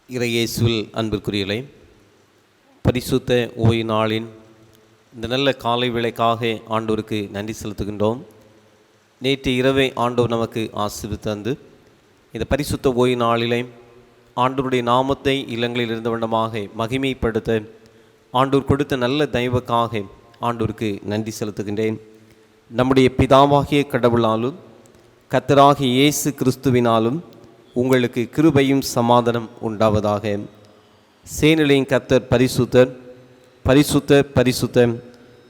இறையேசுவில் அன்பிற்குரியலே, பரிசுத்த ஓய்வு நாளின் இந்த நல்ல காலை வேளைக்காக ஆண்டவருக்கு நன்றி செலுத்துகின்றோம். நேற்று இரவே ஆண்டவர் நமக்கு ஆசீர்வதித்து தந்து இந்த பரிசுத்த ஓய்வு நாளிலே ஆண்டவருடைய நாமத்தை இல்லங்களில் இருந்த வண்ணமாக மகிமைப்படுத்த ஆண்டவர் கொடுத்த நல்ல தயவுக்காக ஆண்டவருக்கு நன்றி செலுத்துகின்றேன். நம்முடைய பிதாவாகிய கடவுளாலும் கர்த்தராகிய இயேசு கிறிஸ்துவினாலும் உங்களுக்கு கிருபையும் சமாதானம் உண்டாவதாக. சேனைகளின் கர்த்தர் பரிசுத்தர், பரிசுத்தர், பரிசுத்தர்.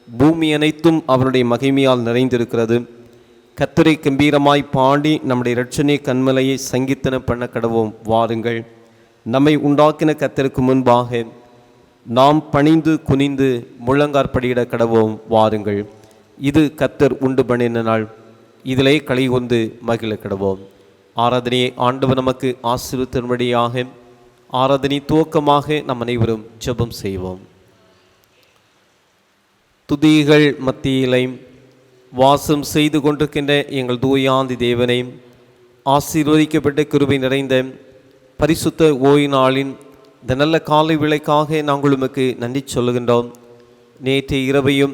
பூமி அனைத்தும் அவருடைய மகிமையால் நிறைந்திருக்கிறது. கர்த்தரை கம்பீரமாய் பாடி நம்முடைய இரட்சணை கண்மலையை சங்கீர்த்தனை பண்ண கடவோம். வாருங்கள், நம்மை உண்டாக்கின கர்த்தருக்கு முன்பாக நாம் பணிந்து குனிந்து முழங்காற்படியிட கடவோம். வாருங்கள், இது கர்த்தர் உண்டு பண்ணின நாள், இதிலே களி கொண்டு மகிழ கடவோம். ஆராதனையை ஆண்டவர் நமக்கு ஆசீர்வதித்தபடியாக ஆராதனை துவக்கமாக நம் அனைவரும் ஜெபம் செய்வோம். துதிகள் மத்தியிலே வாசம் செய்து கொண்டிருக்கின்ற எங்கள் தூயாந்தி தேவனை, ஆசீர்வதிக்கப்பட்ட கிருபை நிறைந்த பரிசுத்த ஓய்வு நாளின் இந்த நல்ல காலை விளைக்காக நாங்கள் உமக்கு நன்றி சொல்லுகின்றோம். நேற்று இரவையும்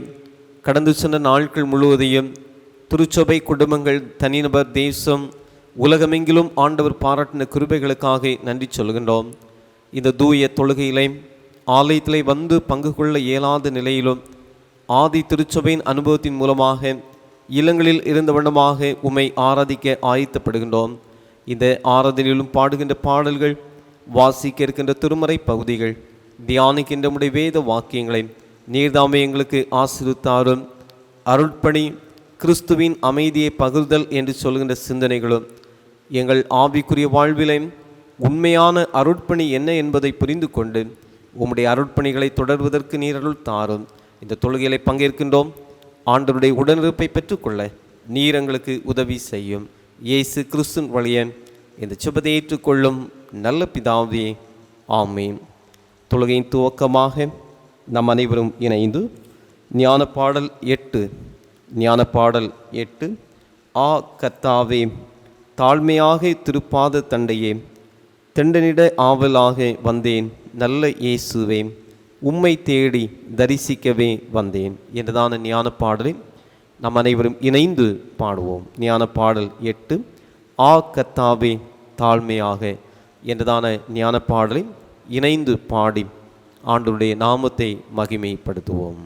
கடந்து சென்ற நாட்கள் முழுவதையும் திருச்சபை குடும்பங்கள், தனிநபர், தேசம், உலகமெங்கிலும் ஆண்டவர் பாராட்டின கிருபைகளுக்காக நன்றி சொல்கின்றோம். இந்த தூய தொழுகையிலே ஆலயத்திலே வந்து பங்கு கொள்ள இயலாத நிலையிலும் ஆதி திருச்சபையின் அனுபவத்தின் மூலமாக இல்லங்களில் இருந்த வண்ணமாக உம்மை ஆராதிக்க ஆயத்தப்படுகின்றோம். இந்த ஆராதனையிலும் பாடுகின்ற பாடல்கள், வாசிக்க இருக்கின்ற திருமறை பகுதிகள், தியானிக்கின்ற நம்முடைய வேத வாக்கியங்களை நீர்தாமே எங்களுக்கு ஆசீர்வதித்தாரும். அருட்பணி, கிறிஸ்துவின் அமைதியை பகிர்தல் என்று சொல்கின்ற சிந்தனைகளும் எங்கள் ஆவிக்குரிய வாழ்விலே உண்மையான அருட்பணி என்ன என்பதை புரிந்து கொண்டு உம்முடைய அருட்பணிகளை தொடர்வதற்கு நீர் அருள் தாரும். இந்த தொழுகைகளை பங்கேற்கின்றோம். ஆண்டவருடைய உடனிருப்பை பெற்றுக்கொள்ள நீர் எங்களுக்கு உதவி செய்யும். இயேசு கிறிஸ்துவின் வழியே இந்த சுபத்தை ஏற்றுக்கொள்ளும் நல்ல பிதாவே, ஆமீன். தொழுகையின் துவக்கமாக நம் அனைவரும் இணைந்து ஞான பாடல் 8, ஞான பாடல் 8. ஆ கர்த்தாவே, தாழ்மையாக திருப்பாத தண்டையே, தெண்டனிட ஆவலாக வந்தேன். நல்ல இயேசுவே, உம்மை தேடி தரிசிக்கவே வந்தேன் என்றதான ஞான பாடலை நம் அனைவரும் இணைந்து பாடுவோம். ஞான பாடல் 8, ஆ கர்த்தாவே தாழ்மையாக என்றதான ஞான பாடலை இணைந்து பாடி ஆண்டவருடைய நாமத்தை மகிமைப்படுத்துவோம்.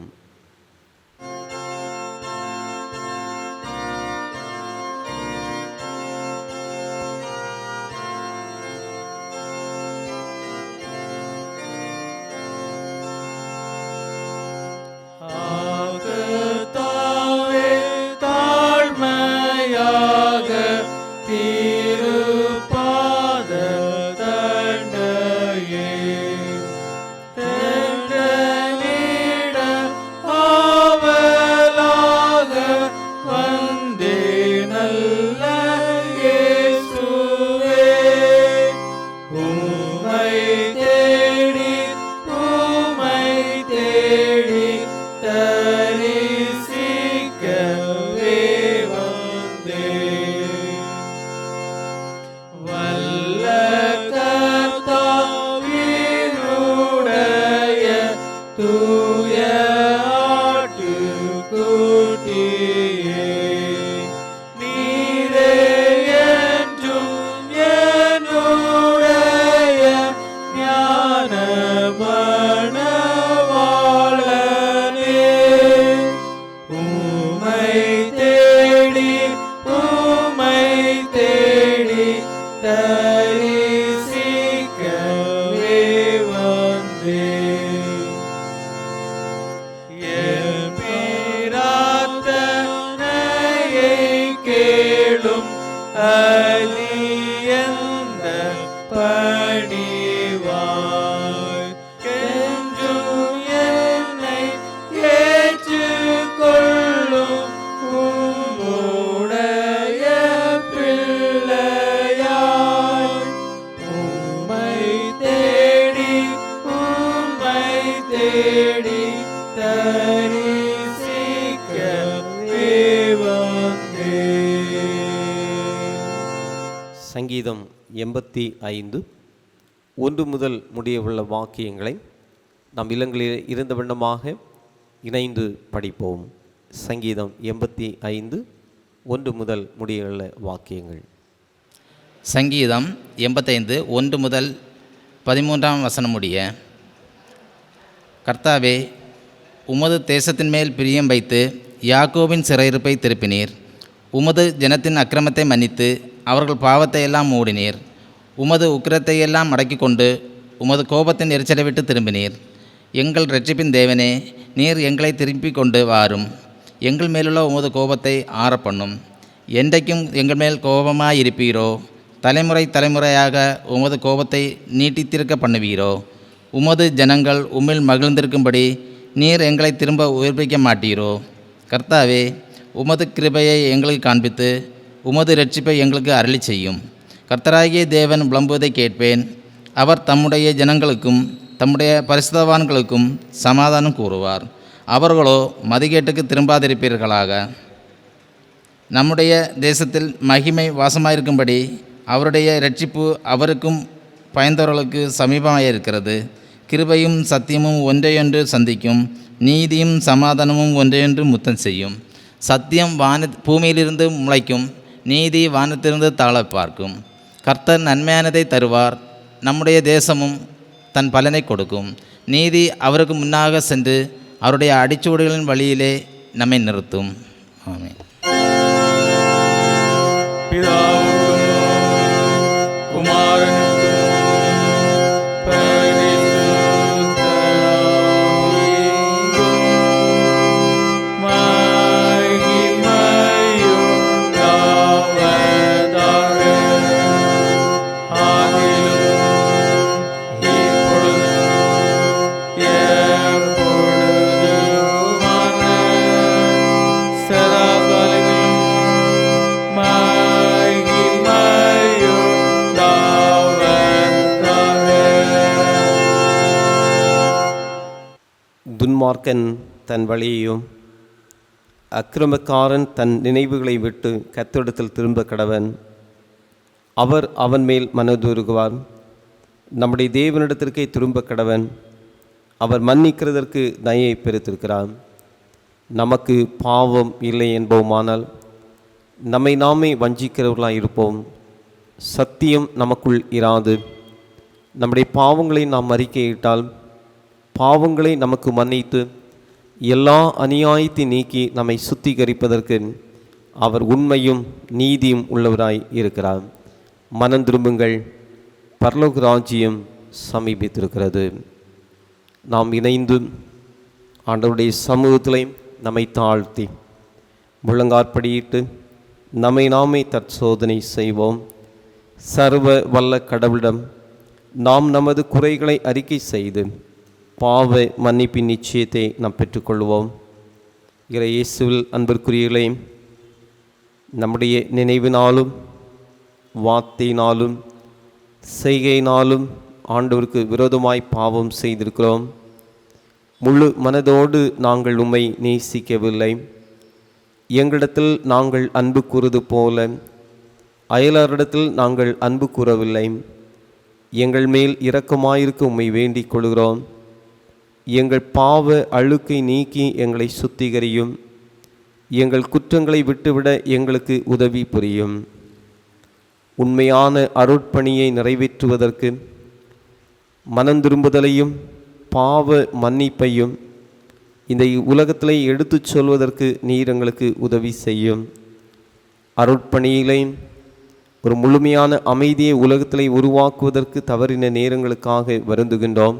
சங்கீதம் 85 1 முதல் முடியவுள்ள வாக்கியங்களை நம் இல்லங்களில் இருந்த வண்ணமாக இணைந்து படிப்போம். சங்கீதம் 85 1 முதல் முடியவுள்ள வாக்கியங்கள். சங்கீதம் 85 1 முதல் 13ஆம் வசனம் முடிய. கர்த்தாவே, உமது தேசத்தின் மேல் பிரியம் வைத்து யாக்கோபின் சிறையிருப்பை திருப்பினீர். உமது ஜனத்தின் அக்கிரமத்தை மன்னித்து அவர்கள் பாவத்தை எல்லாம் மூடினீர். உமது உக்கிரத்தை எல்லாம் அடக்கி கொண்டு உமது கோபத்தின் எரிச்சலை விட்டு திரும்பினீர். எங்கள் இரட்சிப்பின் தேவனே, நீர் எங்களை திருப்பிக் கொண்டு வாரும். எங்கள் மேலுள்ள உமது கோபத்தை ஆறப்பண்ணும். என்றைக்கும் எங்கள் மேல் கோபமாயிருப்பீரோ? தலைமுறை தலைமுறையாக உமது கோபத்தை நீட்டித்திருக்க பண்ணுவீரோ? உமது ஜனங்கள் உம்மில் மகிழ்ந்திருக்கும்படி நீர் எங்களை திரும்ப உயிர்ப்பிக்க மாட்டீரோ? கர்த்தாவே, உமது கிருபையை எங்களுக்கு காண்பித்து உமது இரட்சிப்பை எங்களுக்கு அருளி செய்யும். கர்த்தராகிய தேவன் புலம்புவதை கேட்பேன். அவர் தம்முடைய ஜனங்களுக்கும் தம்முடைய பரிசுத்தவான்களுக்கும் சமாதானம் கூறுவார். அவர்களோ மதிகேட்டுக்கு திரும்பாதிருப்பீர்களாக. நம்முடைய தேசத்தில் மகிமை வாசமாயிருக்கும்படி அவருடைய இரட்சிப்பு அவருக்கும் பயந்தவர்களுக்கு சமீபமாயிருக்கிறது. கிருபையும் சத்தியமும் ஒன்றையொன்று சந்திக்கும். நீதியும் சமாதானமும் ஒன்றையொன்று முத்தம் செய்யும். சத்தியம் பூமியிலிருந்து முளைக்கும். நீதி வானத்திலிருந்து தாழ பார்க்கும். கர்த்தர் நன்மையானதை தருவார். நம்முடைய தேசமும் தன் பலனை கொடுக்கும். நீதி அவருக்கு முன்னாக சென்று அவருடைய அடிச்சுவடுகளின் வழியிலே நம்மை நிறுத்தும். ஆமென். துன்மார்க்கன் தன் வழியையும் அக்கிரமக்காரன் தன் நினைவுகளை விட்டு கர்த்தரிடத்தில் திரும்ப கடவன். அவர் அவன் மேல் மனதுருகுவார். நம்முடைய தேவனிடத்திற்கே திரும்ப கடவன். அவர் மன்னிக்கிறதற்கு தயை பெருத்திருக்கிறார். நமக்கு பாவம் இல்லை என்போமானால் நம்மை நாமே வஞ்சிக்கிறவர்களாக இருப்போம். சத்தியம் நமக்குள் இராது. நம்முடைய பாவங்களை நாம் அறிக்கையிட்டால் பாவங்களை நமக்கு மன்னித்து எல்லா அநியாயத்தை நீக்கி நம்மை சுத்திகரிப்பதற்கு அவர் உண்மையும் நீதியும் உள்ளவராய் இருக்கிறார். மனம் திரும்புங்கள், பரலோக ராஜ்யம் சமீபித்திருக்கிறது. நாம் இணைந்து ஆண்டவருடைய சமூகத்திலே நம்மை தாழ்த்தி முழங்காற்படியிட்டு நம்மை நாமே தற்சோதனை செய்வோம். சர்வ வல்ல கடவுளிடம் நாம் நமது குறைகளை அறிக்கை செய்து பாவ மன்னிப்பின் நிச்சயத்தை நாம் பெற்றுக்கொள்வோம். இயேசுவில் அன்பிற்குரியவர்களே, நம்முடைய நினைவினாலும் வார்த்தையினாலும் செய்கையினாலும் ஆண்டவருக்கு விரோதமாய் பாவம் செய்திருக்கிறோம். முழு மனதோடு நாங்கள் உம்மை நேசிக்கவில்லை. எங்களிடத்தில் நாங்கள் அன்பு கூறுவது போல அயலாரிடத்தில் நாங்கள் அன்பு கூறவில்லை. எங்கள் மேல் இரக்கமாயிருக்க உம்மை வேண்டிக் கொள்கிறோம். எங்கள் பாவ அழுக்கை நீக்கி எங்களை சுத்திகரியும். எங்கள் குற்றங்களை விட்டுவிட எங்களுக்கு உதவி புரியும். உண்மையான அருட்பணியை நிறைவேற்றுவதற்கு மனம் திரும்புதலையும் பாவ மன்னிப்பையும் இந்த உலகத்திலே எடுத்துச் சொல்வதற்கு நீர் எங்களுக்கு உதவி செய்யும். அருட்பணியிலே ஒரு முழுமையான அமைதியை உலகத்திலே உருவாக்குவதற்கு தவறின நேரங்களுக்காக வருந்துகின்றோம்.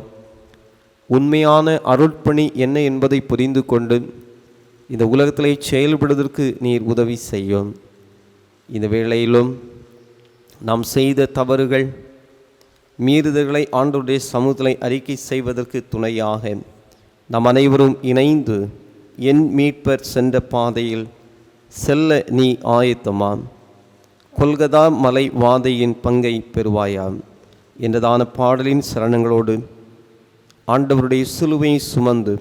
உண்மையான அருட்பணி என்ன என்பதை புரிந்து கொண்டு இந்த உலகத்திலே செயல்படுவதற்கு நீர் உதவி செய்யும். இந்த வேளையிலும் நாம் செய்த தவறுகள் மீறுதல்களை ஆண்டவருடைய சமூகத்திலே அறிக்கை செய்வதற்கு துணையாக நாம் அனைவரும் இணைந்து என் மீட்பர் சென்ற பாதையில் செல்ல நீ ஆயத்தமாம், கொல்கதா மலை வாதையின் பங்கை பெறுவாயாம் என்றதான பாடலின் சரணங்களோடு ஆண்டவருடைய சிலுவையை சுமந்து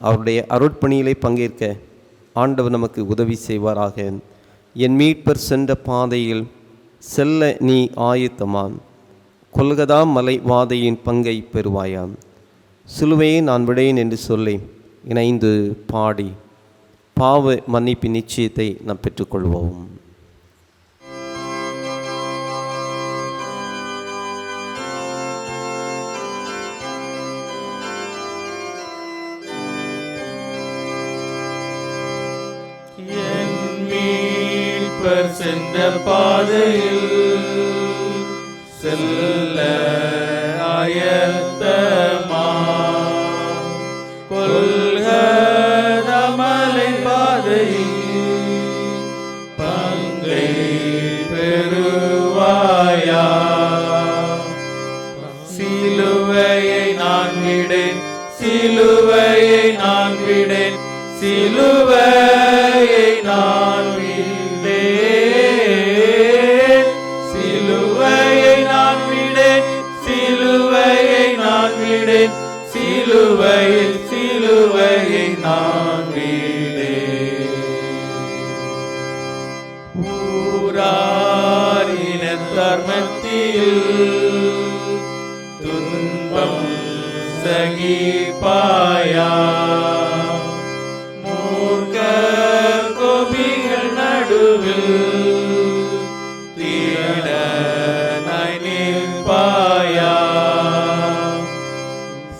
அவருடைய அருட்பணியிலே பங்கேற்க ஆண்டவர் நமக்கு உதவி செய்வாராக. என் மீட்பர் சென்ற பாதையில் செல்ல நீ ஆயத்தமாம், கொல்கதா மலை வாதையின் பங்கை பெறுவாயாம். சிலுவையை நான் விடேன் என்று சொல்லி இணைந்து பாடி பாவ மன்னிப்பின் நிச்சயத்தை நாம் பெற்றுக்கொள்வோம். சென்ற பாதையில் செல்ல ஆயத்தமா கொல்கதமலை பாதையில் பங்கை பெறுவாயா. சிலுவையை நான் விடேன், சிலுவையை நான் விடேன், சிலுவையை நான் விடேன், சிலுவையை நான் விடேன், சிலுவையை நான் விடேன், சிலுவையில் சிலுவையை நான் விடேன். ஊராரினத்தார் மத்தியில் துன்பம் சகிப்பாயா. கோபிகள் நடுவில் தீடனாய் நிற்பாயா.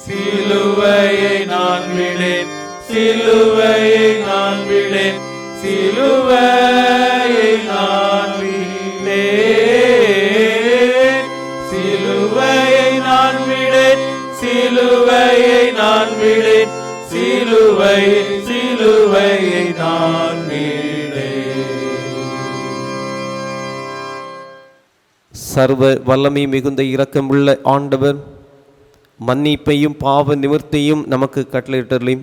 சிலுவையை நான் விடேன், சிலுவையை நான் விடேன், சிலுவையை நான் விடேன், சிலுவையை நான் விடேன், சிலுவையை நான் விடேன், சிலுவையில் சிலுவையை நான் விடேன். சர்வ வல்லமை மிகுந்த இரக்கமுள்ள ஆண்டவர் மன்னிப்பையும் பாவ நிவர்த்தியும் நமக்கு கட்டளையிட்டருளி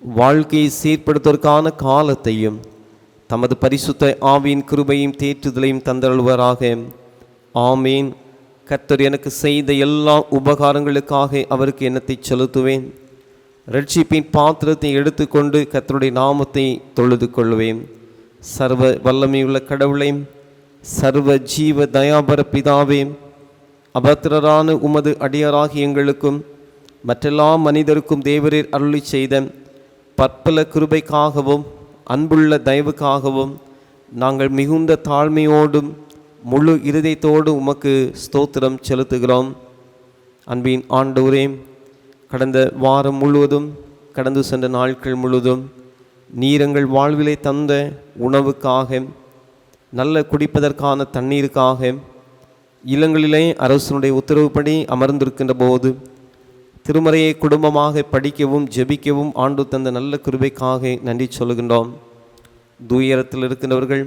வாழ்க்கையை சீர்படுத்துவதற்கான காலத்தையும் தமது பரிசுத்த ஆவியின் கிருபையும் தேற்றுதலையும் தந்தருள்வராக. ஆமீன். கர்த்தர் எனக்கு செய்த எல்லா உபகாரங்களுக்காக அவருக்கு எண்ணத்தை செலுத்துவேன். ரட்சிப்பின் பாத்திரத்தை எடுத்துக்கொண்டு கர்த்தருடைய நாமத்தை தொழுது கொள்வேன். சர்வ வல்லமையுள்ள கடவுளே, சர்வ ஜீவ தயாபர பிதாவே, அபத்திரரான உமது அடியாராகி எங்களுக்கும் மற்றெல்லா மனிதருக்கும் தேவரீர் அருளி செய்த பற்பல கிருபைக்காகவும் அன்புள்ள தயவுக்காகவும் நாங்கள் மிகுந்த தாழ்மையோடும் முழு இருதயத்தோடு உமக்கு ஸ்தோத்திரம் செலுத்துகிறோம். அன்பின் ஆண்டவரே, கடந்த வாரம் முழுவதும், கடந்து சென்ற நாட்கள் முழுவதும் நீரங்கள் வாழ்விலை தந்த உணவுக்காக, நல்ல குடிப்பதற்கான தண்ணீருக்காக, இல்லங்களிலே அரசனுடைய உத்தரவுப்படி அமர்ந்திருக்கின்ற போது திருமறையை குடும்பமாக படிக்கவும் ஜெபிக்கவும் ஆண்டு தந்த நல்ல கிருபைக்காக நன்றி சொல்லுகின்றோம். துயரத்தில் இருக்கின்றவர்கள்,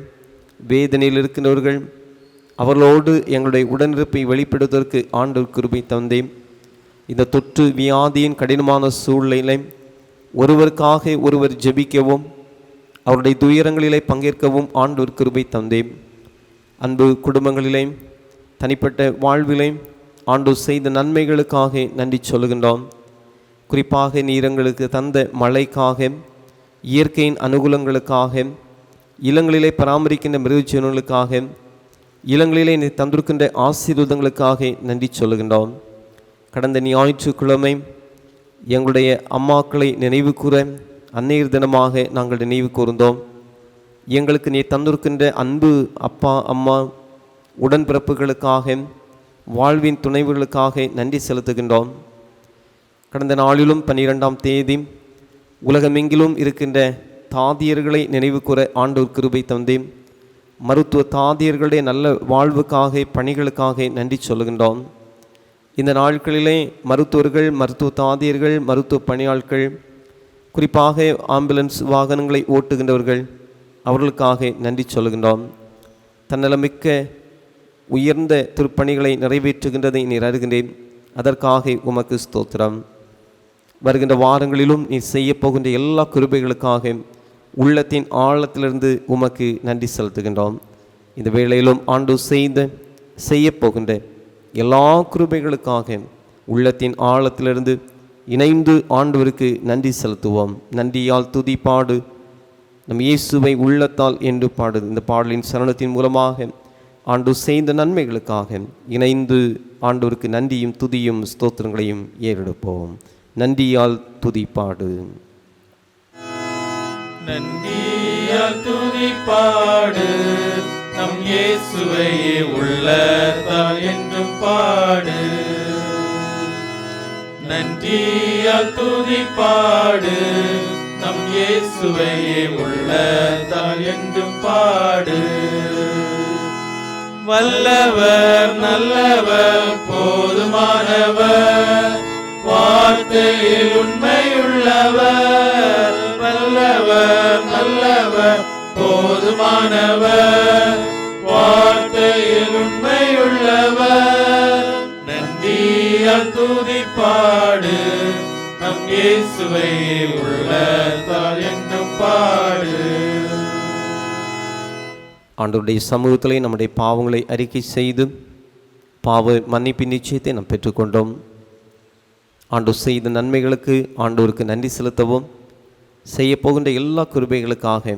வேதனையில் இருக்கின்றவர்கள், அவர்களோடு எங்களுடைய உடனிருப்பை வெளிப்படுத்துவதற்கு ஆண்டு கிருபை தந்தேன். இந்த தொற்று வியாதியின் கடினமான சூழ்நிலை ஒருவருக்காக ஒருவர் ஜெபிக்கவும் அவருடைய துயரங்களிலே பங்கேற்கவும் ஆண்டவர் கிருபை தந்தேன். அன்பு குடும்பங்களிலே, தனிப்பட்ட வாழ்விலே ஆண்டு செய்த நன்மைகளுக்காக நன்றி சொல்லுகின்றோம். குறிப்பாக நீரங்களுக்கு தந்த மழைக்காக, இயற்கையின் அனுகூலங்களுக்காக, இளங்களிலே பராமரிக்கின்ற மிருகஜீவன்களுக்காக, இளங்களிலே நீ தந்திருக்கின்ற ஆசீர்வாதங்களுக்காக நன்றி சொல்லுகின்றோம். கடந்த ஞாயிற்றுக்கிழமை எங்களுடைய அம்மாக்களை நினைவு கூற அன்னையர் தினமாக நாங்கள் நினைவு கூர்ந்தோம். எங்களுக்கு நீ தந்திருக்கின்ற அன்பு அப்பா அம்மா உடன்பிறப்புகளுக்காக, வாழ்வின் துணைவுகளுக்காக நன்றி செலுத்துகின்றோம். கடந்த நாளிலும் 12ஆம் தேதி உலகமெங்கிலும் இருக்கின்ற தாதியர்களை நினைவு கூற ஆண்டவர் கிருபை தந்தேன். மருத்துவ தாதியர்களுடைய நல்ல வாழ்வுக்காக, பணிகளுக்காக நன்றி சொல்லுகின்றோம். இந்த நாட்களிலே மருத்துவர்கள், மருத்துவ தாதியர்கள், மருத்துவ பணியாட்கள், குறிப்பாக ஆம்புலன்ஸ் வாகனங்களை ஓட்டுகின்றவர்கள், அவர்களுக்காக நன்றி சொல்லுகின்றோம். தன்னலமிக்க உயர்ந்த திருப்பணிகளை நிறைவேற்றுகின்றதை நீர் அறிகின்றேன். அதற்காக உமக்கு ஸ்தோத்திரம். வருகின்ற வாரங்களிலும் நீ செய்ய போகின்ற எல்லா கிருபைகளுக்காக உள்ளத்தின் ஆழத்திலிருந்து உமக்கு நன்றி செலுத்துகின்றோம். இந்த வேளையிலும் ஆண்டு செய்ய போகின்ற எல்லா கிருபைகளுக்காக உள்ளத்தின் ஆழத்திலிருந்து இணைந்து ஆண்டவருக்கு நன்றி செலுத்துவோம். நன்றியால் துதி பாடு, நம் இயேசுவை உள்ளத்தால் என்று பாடு. இந்த பாடலின் சரணத்தின் மூலமாக ஆண்டு செய்த நன்மைகளுக்காக இணைந்து ஆண்டவருக்கு நன்றியும் துதியும் ஸ்தோத்திரங்களையும் ஏறெடுப்போம். நன்றியால் துதிப்பாடு. நன்றியால் துதிப்பாடு, நம் இயேசுவையே உள்ளத்தால் என்றும் பாடு. நன்றியால் துதிப்பாடு, நம் இயேசுவையே உள்ளத்தால் என்றும் பாடு. வல்லவர் நல்லவர் போதுமானவர், வார்த்தையில் உண்மையுள்ளவர். வல்லவர் நல்லவர் போதுமானவர், வார்த்தையில் உண்மையுள்ளவர். நன்றியால் துதிப்பாடு, நம் இயேசுவையே உள்ளத்தால் என்றும் பாடு. ஆண்டவருடைய சமூகத்திலே நம்முடைய பாவங்களை அறிக்கை செய்து பாவ மன்னிப்பின் நிச்சயத்தை நாம் பெற்றுக்கொண்டோம். ஆண்டவர் செய்த நன்மைகளுக்கு ஆண்டவருக்கு நன்றி செலுத்தவும், செய்யப்போகின்ற எல்லா கிருபைகளுக்காக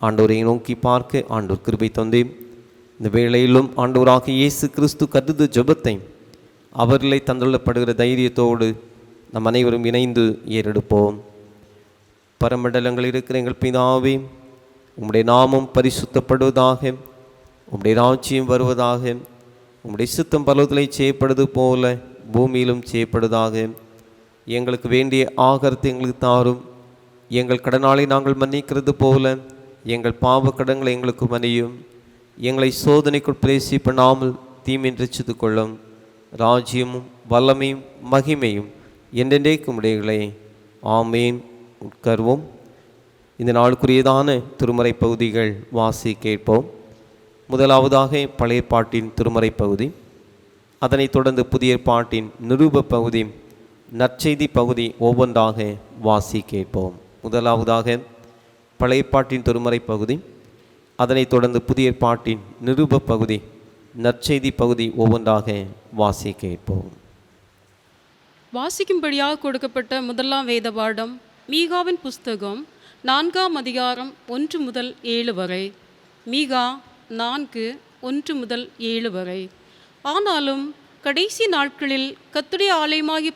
ஆண்டவரை நோக்கி பார்க்க ஆண்டவர் கிருபை தந்தே இந்த வேளையிலும் ஆண்டவராக இயேசு கிறிஸ்து கருது ஜெபத்தை அவர்களை தந்துள்ளப்படுகிற தைரியத்தோடு நம் அனைவரும் இணைந்து ஏறெடுப்போம். பரமண்டலங்களில் இருக்கிற எங்கள் பிதாவே, உம்முடைய நாமம் பரிசுத்தப்படுவதாக, உம்முடைய ராஜ்யம் வருவதாக, உம்முடைய சித்தம் பரலோகத்திலே செய்யப்படுவது போல பூமியிலும் செய்யப்படுவதாக. எங்களுக்கு வேண்டிய ஆகாரத்தை எங்களுக்கு தாரும். எங்கள் கடனாளை நாங்கள் மன்னிக்கிறது போல எங்கள் பாவ கடன்களை எங்களுக்கு மன்னியும். எங்களை சோதனைக்குள் பிரவேசி பண்ணாமல் தீமையை ரட்சித்துக் கொள்ளும். ராஜ்யமும் வல்லமையும் மகிமையும் என்றென்றைக்கும் உடையவர்களே. ஆமேன். உட்கருவோம். இந்த நாளுக்குரியதான திருமறை பகுதிகள் வாசி கேட்போம். முதலாவதாக பழைய பாட்டின் திருமறை பகுதி, அதனைத் தொடர்ந்து புதிய பாட்டின் நிருப பகுதி, நற்செய்தி பகுதி ஒவ்வொன்றாக வாசி கேட்போம். முதலாவதாக பழைய பாட்டின் திருமறை பகுதி, அதனைத் தொடர்ந்து புதிய பாட்டின் நிருப பகுதி, நற்செய்தி பகுதி ஒவ்வொன்றாக வாசி கேட்போம். வாசிக்கும்படியாக கொடுக்கப்பட்ட முதலாம் வேத பாடம் மீகாவின் புஸ்தகம் 4ஆம் அதிகாரம் 1 முதல் 7 வரை. மீகா 4 1 முதல் 7 வரை. ஆனாலும் கடைசி நாட்களில் கர்த்தருடைய ஆலயமாகிய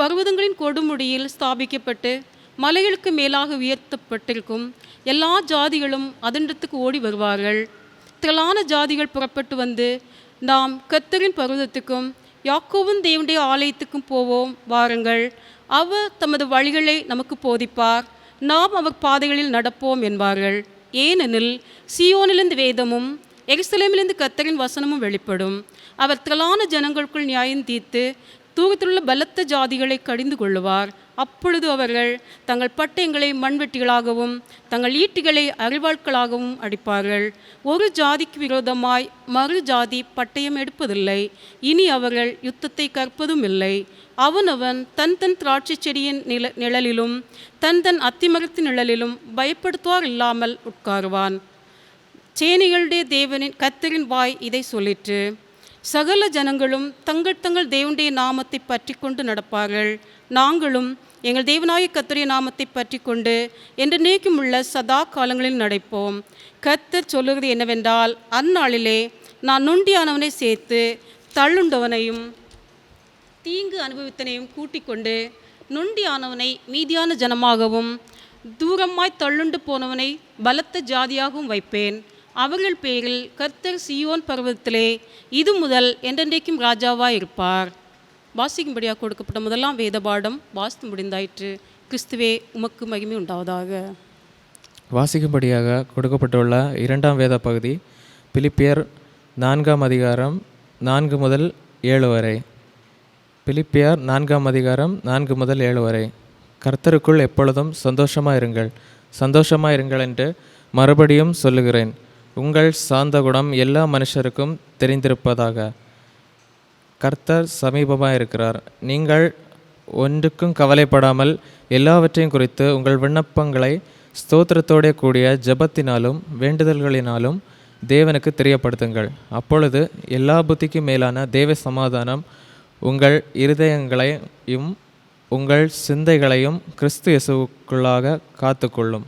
பர்வதங்களின் கொடுமுடியில் ஸ்தாபிக்கப்பட்டு மலைகளுக்கு மேலாக உயர்த்தப்பட்டிருக்கும். எல்லா ஜாதிகளும் அதனிடத்துக்கு ஓடி வருவார்கள். திரளான ஜாதிகள் புறப்பட்டு வந்து, நாம் கர்த்தரின் பர்வதத்துக்கும் யாக்கோபின் தேவனுடைய ஆலயத்துக்கும் போவோம், வாருங்கள். அவர் தமது வழிகளை நமக்கு போதிப்பார், நாம் அவர் பாதைகளில் நடப்போம் என்பார்கள். ஏனெனில் சீயோனிலிருந்து வேதமும் எருசலேமிலிருந்து கர்த்தரின் வசனமும் வெளிப்படும். அவர் திரளான ஜனங்களுக்குள் நியாயம் தீர்த்து தூரத்திலுள்ள பலத்த ஜாதிகளை கடிந்து கொள்ளுவார். அப்பொழுது அவர்கள் தங்கள் பட்டயங்களை மண்வெட்டிகளாகவும் தங்கள் ஈட்டிகளை அரிவாள்களாகவும் அடிப்பார்கள். ஒரு ஜாதிக்கு விரோதமாய் மறு ஜாதி பட்டயம் எடுப்பதில்லை. இனி அவர்கள் யுத்தத்தை கற்பதும் இல்லை. அவனவன் தன் திராட்சை செடியின் நிழலிலும் தன் அத்திமரத்தின் நிழலிலும் பயப்படுத்துவார் இல்லாமல் உட்காருவான். சேனைகளுடைய தேவனின் கர்த்தரின் வாய் இதை சொல்லிற்று. சகல ஜனங்களும் தங்கள் தேவனுடைய நாமத்தை பற்றி கொண்டு நடப்பார்கள். நாங்களும் எங்கள் தேவனாகிய கர்த்தருடைய நாமத்தை பற்றி கொண்டு என்றென்றைக்கும் உள்ள சதா காலங்களில் நடப்போம். கர்த்தர் சொல்லுகிறது என்னவென்றால், அந்நாளிலே நான் நொண்டியானவனை சேர்த்து தள்ளுண்டவனையும் தீங்கு அனுபவித்தனையும் கூட்டிக் கொண்டு நொண்டியானவனை மீதியான ஜனமாகவும் தூரமாய் தள்ளுண்டு போனவனை பலத்த ஜாதியாகவும் வைப்பேன். அவர்கள் பேரில் கர்த்தர் சீயோன் பர்வதத்திலே இது முதல் என்றென்றைக்கும் ராஜாவாய் இருப்பார். வாசிக்கும்படியாக கொடுக்கப்பட்ட முதலாம் வேத பாடம் வாசித்து முடிந்தாயிற்று. கிறிஸ்துவே உமக்கு மகிமை உண்டாவதாக. வாசிக்கும்படியாக கொடுக்கப்பட்டுள்ள இரண்டாம் வேத பகுதி பிலிப்பியர் 4ஆம் அதிகாரம் 4 முதல் 7 வரை. பிலிப்பியர் 4ஆம் அதிகாரம் 4 முதல் 7 வரை. கர்த்தருக்குள் எப்பொழுதும் சந்தோஷமாக இருங்கள் என்று மறுபடியும் சொல்லுகிறேன். உங்கள் சாந்த குணம் எல்லா மனுஷருக்கும் தெரிந்திருப்பதாக. கர்த்தர் சமீபமாக இருக்கிறார். நீங்கள் ஒன்றுக்கும் கவலைப்படாமல் எல்லாவற்றையும் குறித்து உங்கள் விண்ணப்பங்களை ஸ்தோத்திரத்தோட கூடிய ஜெபத்தினாலும் வேண்டுதல்களினாலும் தேவனுக்கு தெரியப்படுத்துங்கள். அப்பொழுது எல்லா புத்திக்கும் மேலான தேவ சமாதானம் உங்கள் இருதயங்களையும் உங்கள் சிந்தைகளையும் கிறிஸ்து இயேசுவுக்குள்ளாக காத்துக்கொள்ளும்.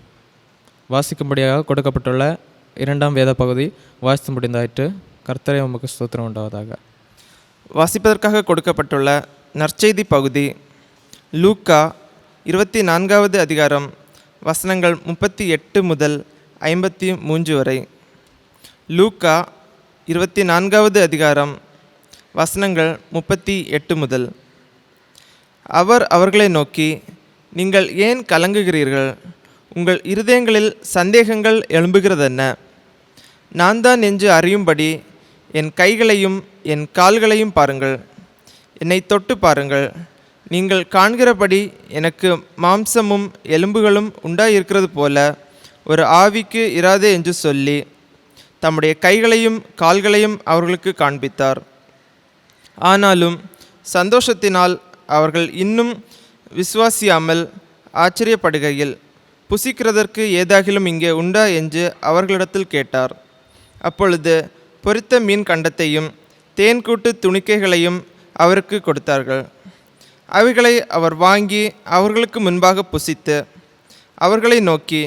வாசிக்கும்படியாக கொடுக்கப்பட்டுள்ள இரண்டாம் வேத பகுதி வாசித்து முடிந்தாயிற்று. கர்த்தரே உமக்கு ஸ்தோத்திரம் உண்டாவதாக. வாசிப்பதற்காக கொடுக்கப்பட்டுள்ள நற்செய்தி பகுதி லூக்கா 24வது அதிகாரம் வசனங்கள் 38 முதல் 53 வரை. லூக்கா 24வது அதிகாரம் வசனங்கள் 38 முதல். அவர் அவர்களை நோக்கி, நீங்கள் ஏன் கலங்குகிறீர்கள்? உங்கள் இருதயங்களில் சந்தேகங்கள் எழும்புகிறதென்ன? நான் தான் என்று அறியும்படி என் கைகளையும் என் கால்களையும் பாருங்கள், என்னை தொட்டு பாருங்கள். நீங்கள் காண்கிறபடி எனக்கு மாம்சமும் எலும்புகளும் உண்டாயிருக்கிறது போல ஒரு ஆவிக்கு இராதே என்று சொல்லி தம்முடைய கைகளையும் கால்களையும் அவர்களுக்கு காண்பித்தார். ஆனாலும் சந்தோஷத்தினால் அவர்கள் இன்னும் விசுவாசியாமல் ஆச்சரியப்படுகையில், புசிக்கிறதற்கு ஏதாகிலும் இங்கே உண்டா என்று அவர்களிடத்தில் கேட்டார். அப்பொழுது பொரித்த மீன் கண்டத்தையும் தேன்கூட்டு துணிக்கைகளையும் அவருக்கு கொடுத்தார்கள். அவைகளை அவர் வாங்கி அவர்களுக்கு முன்பாக புசித்து அவர்களை நோக்கி,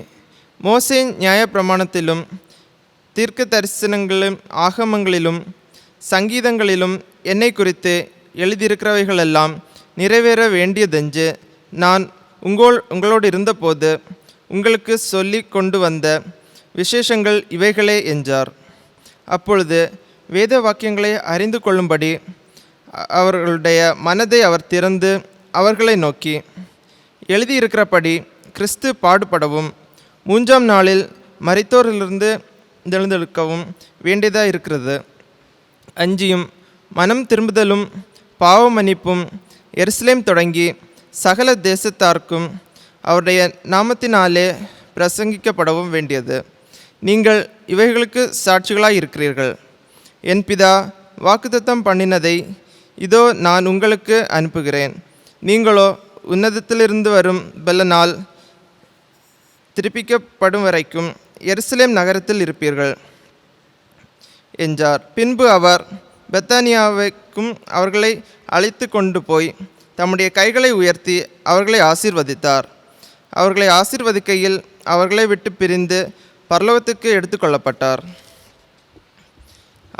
மோசே நியாயப்பிரமாணத்திலும் தீர்க்க தரிசனங்களிலும் ஆகமங்களிலும் சங்கீதங்களிலும் என்னை குறித்து எழுதியிருக்கிறவைகளெல்லாம் நிறைவேற வேண்டியதென்று நான் உங்களோடு இருந்தபோது உங்களுக்கு சொல்லி கொண்டு வந்த விசேஷங்கள் இவைகளே என்றார். அப்பொழுது வேத வாக்கியங்களை அறிந்து கொள்ளும்படி அவர்களுடைய மனதை அவர் திறந்து அவர்களை நோக்கி, எழுதியிருக்கிறபடி கிறிஸ்து பாடுபடவும் 3ஆம் நாளில் மரித்தோரிலிருந்து எழுந்தெழுக்கவும் வேண்டியதாக இருக்கிறது. அஞ்சியும் மனம் திரும்புதலும் பாவ மன்னிப்பும் எருசலேம் தொடங்கி சகல தேசத்தார்க்கும் அவருடைய நாமத்தினாலே பிரசங்கிக்கப்படவும் வேண்டியது. நீங்கள் இவைகளுக்கு சாட்சிகளாய் இருக்கிறீர்கள். என் பிதா வாக்குத்தத்தம் பண்ணினதை இதோ நான் உங்களுக்கு அனுப்புகிறேன். நீங்களோ உன்னதத்திலிருந்து வரும் பலனால் திருப்பிக்கப்படும் வரைக்கும் எருசலேம் நகரத்தில் இருப்பீர்கள் என்றார். பின்பு அவர் பெத்தானியாவுக்கும் அவர்களை அழைத்து கொண்டு போய் தம்முடைய கைகளை உயர்த்தி அவர்களை ஆசீர்வதித்தார். அவர்களை ஆசீர்வதிக்கையில் அவர்களை விட்டு பிரிந்து பரலோகத்துக்கு எடுத்துக்கொள்ளப்பட்டார்.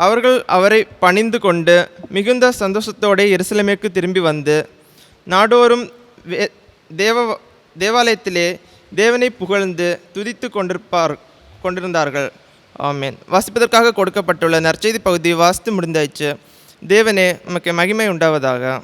அவர்கள் அவரை பணிந்து கொண்டு மிகுந்த சந்தோஷத்தோடு எருசலேமுக்கு திரும்பி வந்து நாடோறும் தேவாலயத்திலே தேவனை புகழ்ந்து துதித்து கொண்டிருந்தார்கள். ஆமென். வாசிப்பதற்காக கொடுக்கப்பட்டுள்ள நற்செய்தி பகுதி வாசித்து முடிந்தாயிற்று. தேவனே உமக்கு மகிமை உண்டாவதாக.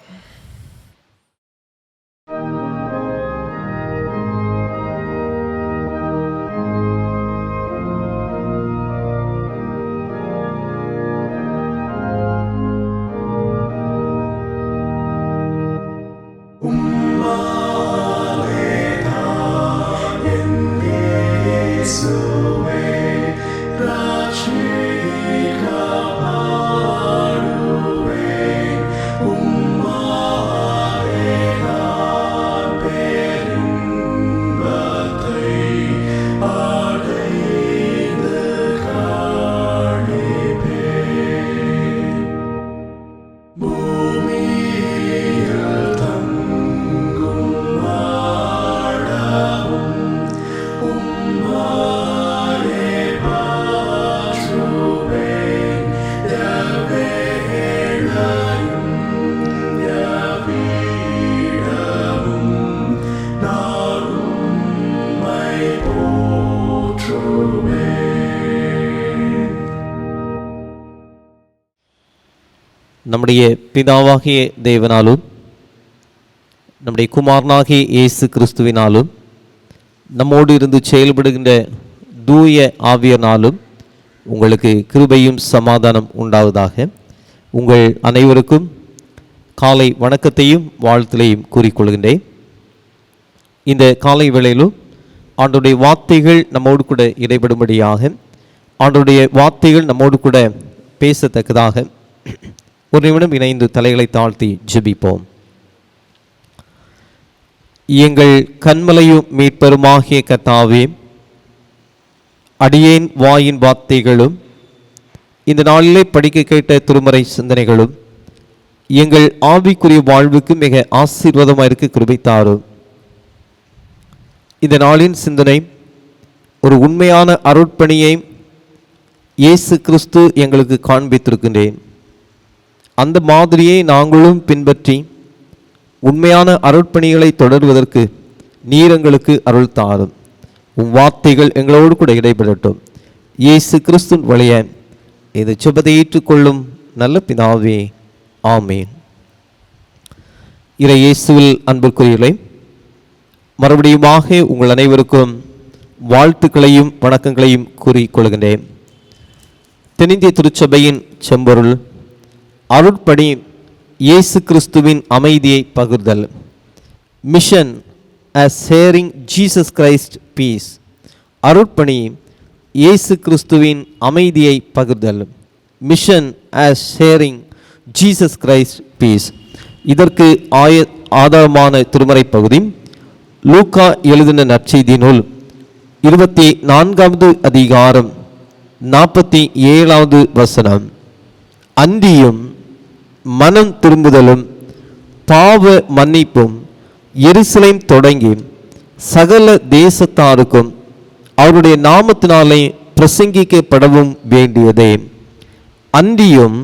நம்முடைய பிதாவாகிய தேவனாலும் நம்முடைய குமாரனாகிய இயேசு கிறிஸ்துவினாலும் நம்மோடு இருந்து செயல்படுகின்ற தூய ஆவியனாலும் உங்களுக்கு கிருபையும் சமாதானம் உண்டாவதாக. உங்கள் அனைவருக்கும் காலை வணக்கத்தையும் வாழ்த்துலையும் கூறிக்கொள்கின்றேன். இந்த காலை வேளையிலும் ஆண்டவருடைய வார்த்தைகள் நம்மோடு கூட இடைபடும்படியாக, ஆண்டவருடைய வார்த்தைகள் நம்மோடு கூட பேசத்தக்கதாக ஒரு நிமிடம் இணைந்து தலைகளை தாழ்த்தி ஜெபிப்போம். எங்கள் கன்மலையும் மீட்பெருமாகிய கர்த்தாவே, அடியேன் வாயின் வார்த்தைகளும் இந்த நாளிலே படிக்க கேட்ட திருமறை சிந்தனைகளும் எங்கள் ஆவிக்குரிய வாழ்வுக்கு மிக ஆசீர்வாதமாக இருக்க கிருபை தாரும். இந்த நாளின் சிந்தனை ஒரு உண்மையான அருட்பணியை இயேசு கிறிஸ்து எங்களுக்கு காண்பித்திருக்கின்றேன். அந்த மாதிரியை நாங்களும் பின்பற்றி உண்மையான அருட்பணிகளை தொடர்வதற்கு நீர் எங்களுக்கு அருள் தாரும். உம் வார்த்தைகள் எங்களோடு கூட இடைபெறட்டும். இயேசு கிறிஸ்துவின் வழிய இந்த ஜெபத்தை ஏற்றுக்கொள்ளும் நல்ல பிதாவே, ஆமேன். இறை இயேசுவில் அன்புக்குரியவர்களே, மறுபடியுமாக உங்கள் அனைவருக்கும் வாழ்த்துக்களையும் வணக்கங்களையும் கூறிக்கொள்கின்றேன். தென்னிந்திய திருச்சபையின் செம்பொருள் அருட்பணி இயேசு கிறிஸ்துவின் அமைதியை பகிர்தல். Mission as sharing Jesus Christ peace. அருட்பணி இயேசு கிறிஸ்துவின் அமைதியை பகிர்தல். Mission as sharing Jesus Christ peace. இதற்கு ஆதாரமான திருமறை பகுதி லூக்கா எழுதின நற்செய்தி நூல் 24வது அதிகாரம் 47வது வசனம். அன்றியும் மனம் திரும்புதலும் பாவ மன்னிப்பும் எருசலேம் தொடங்கி சகல தேசத்தாருக்கும் அவருடைய நாமத்தினாலே பிரசங்கிக்கப்படவும் வேண்டியதே. அன்றியும்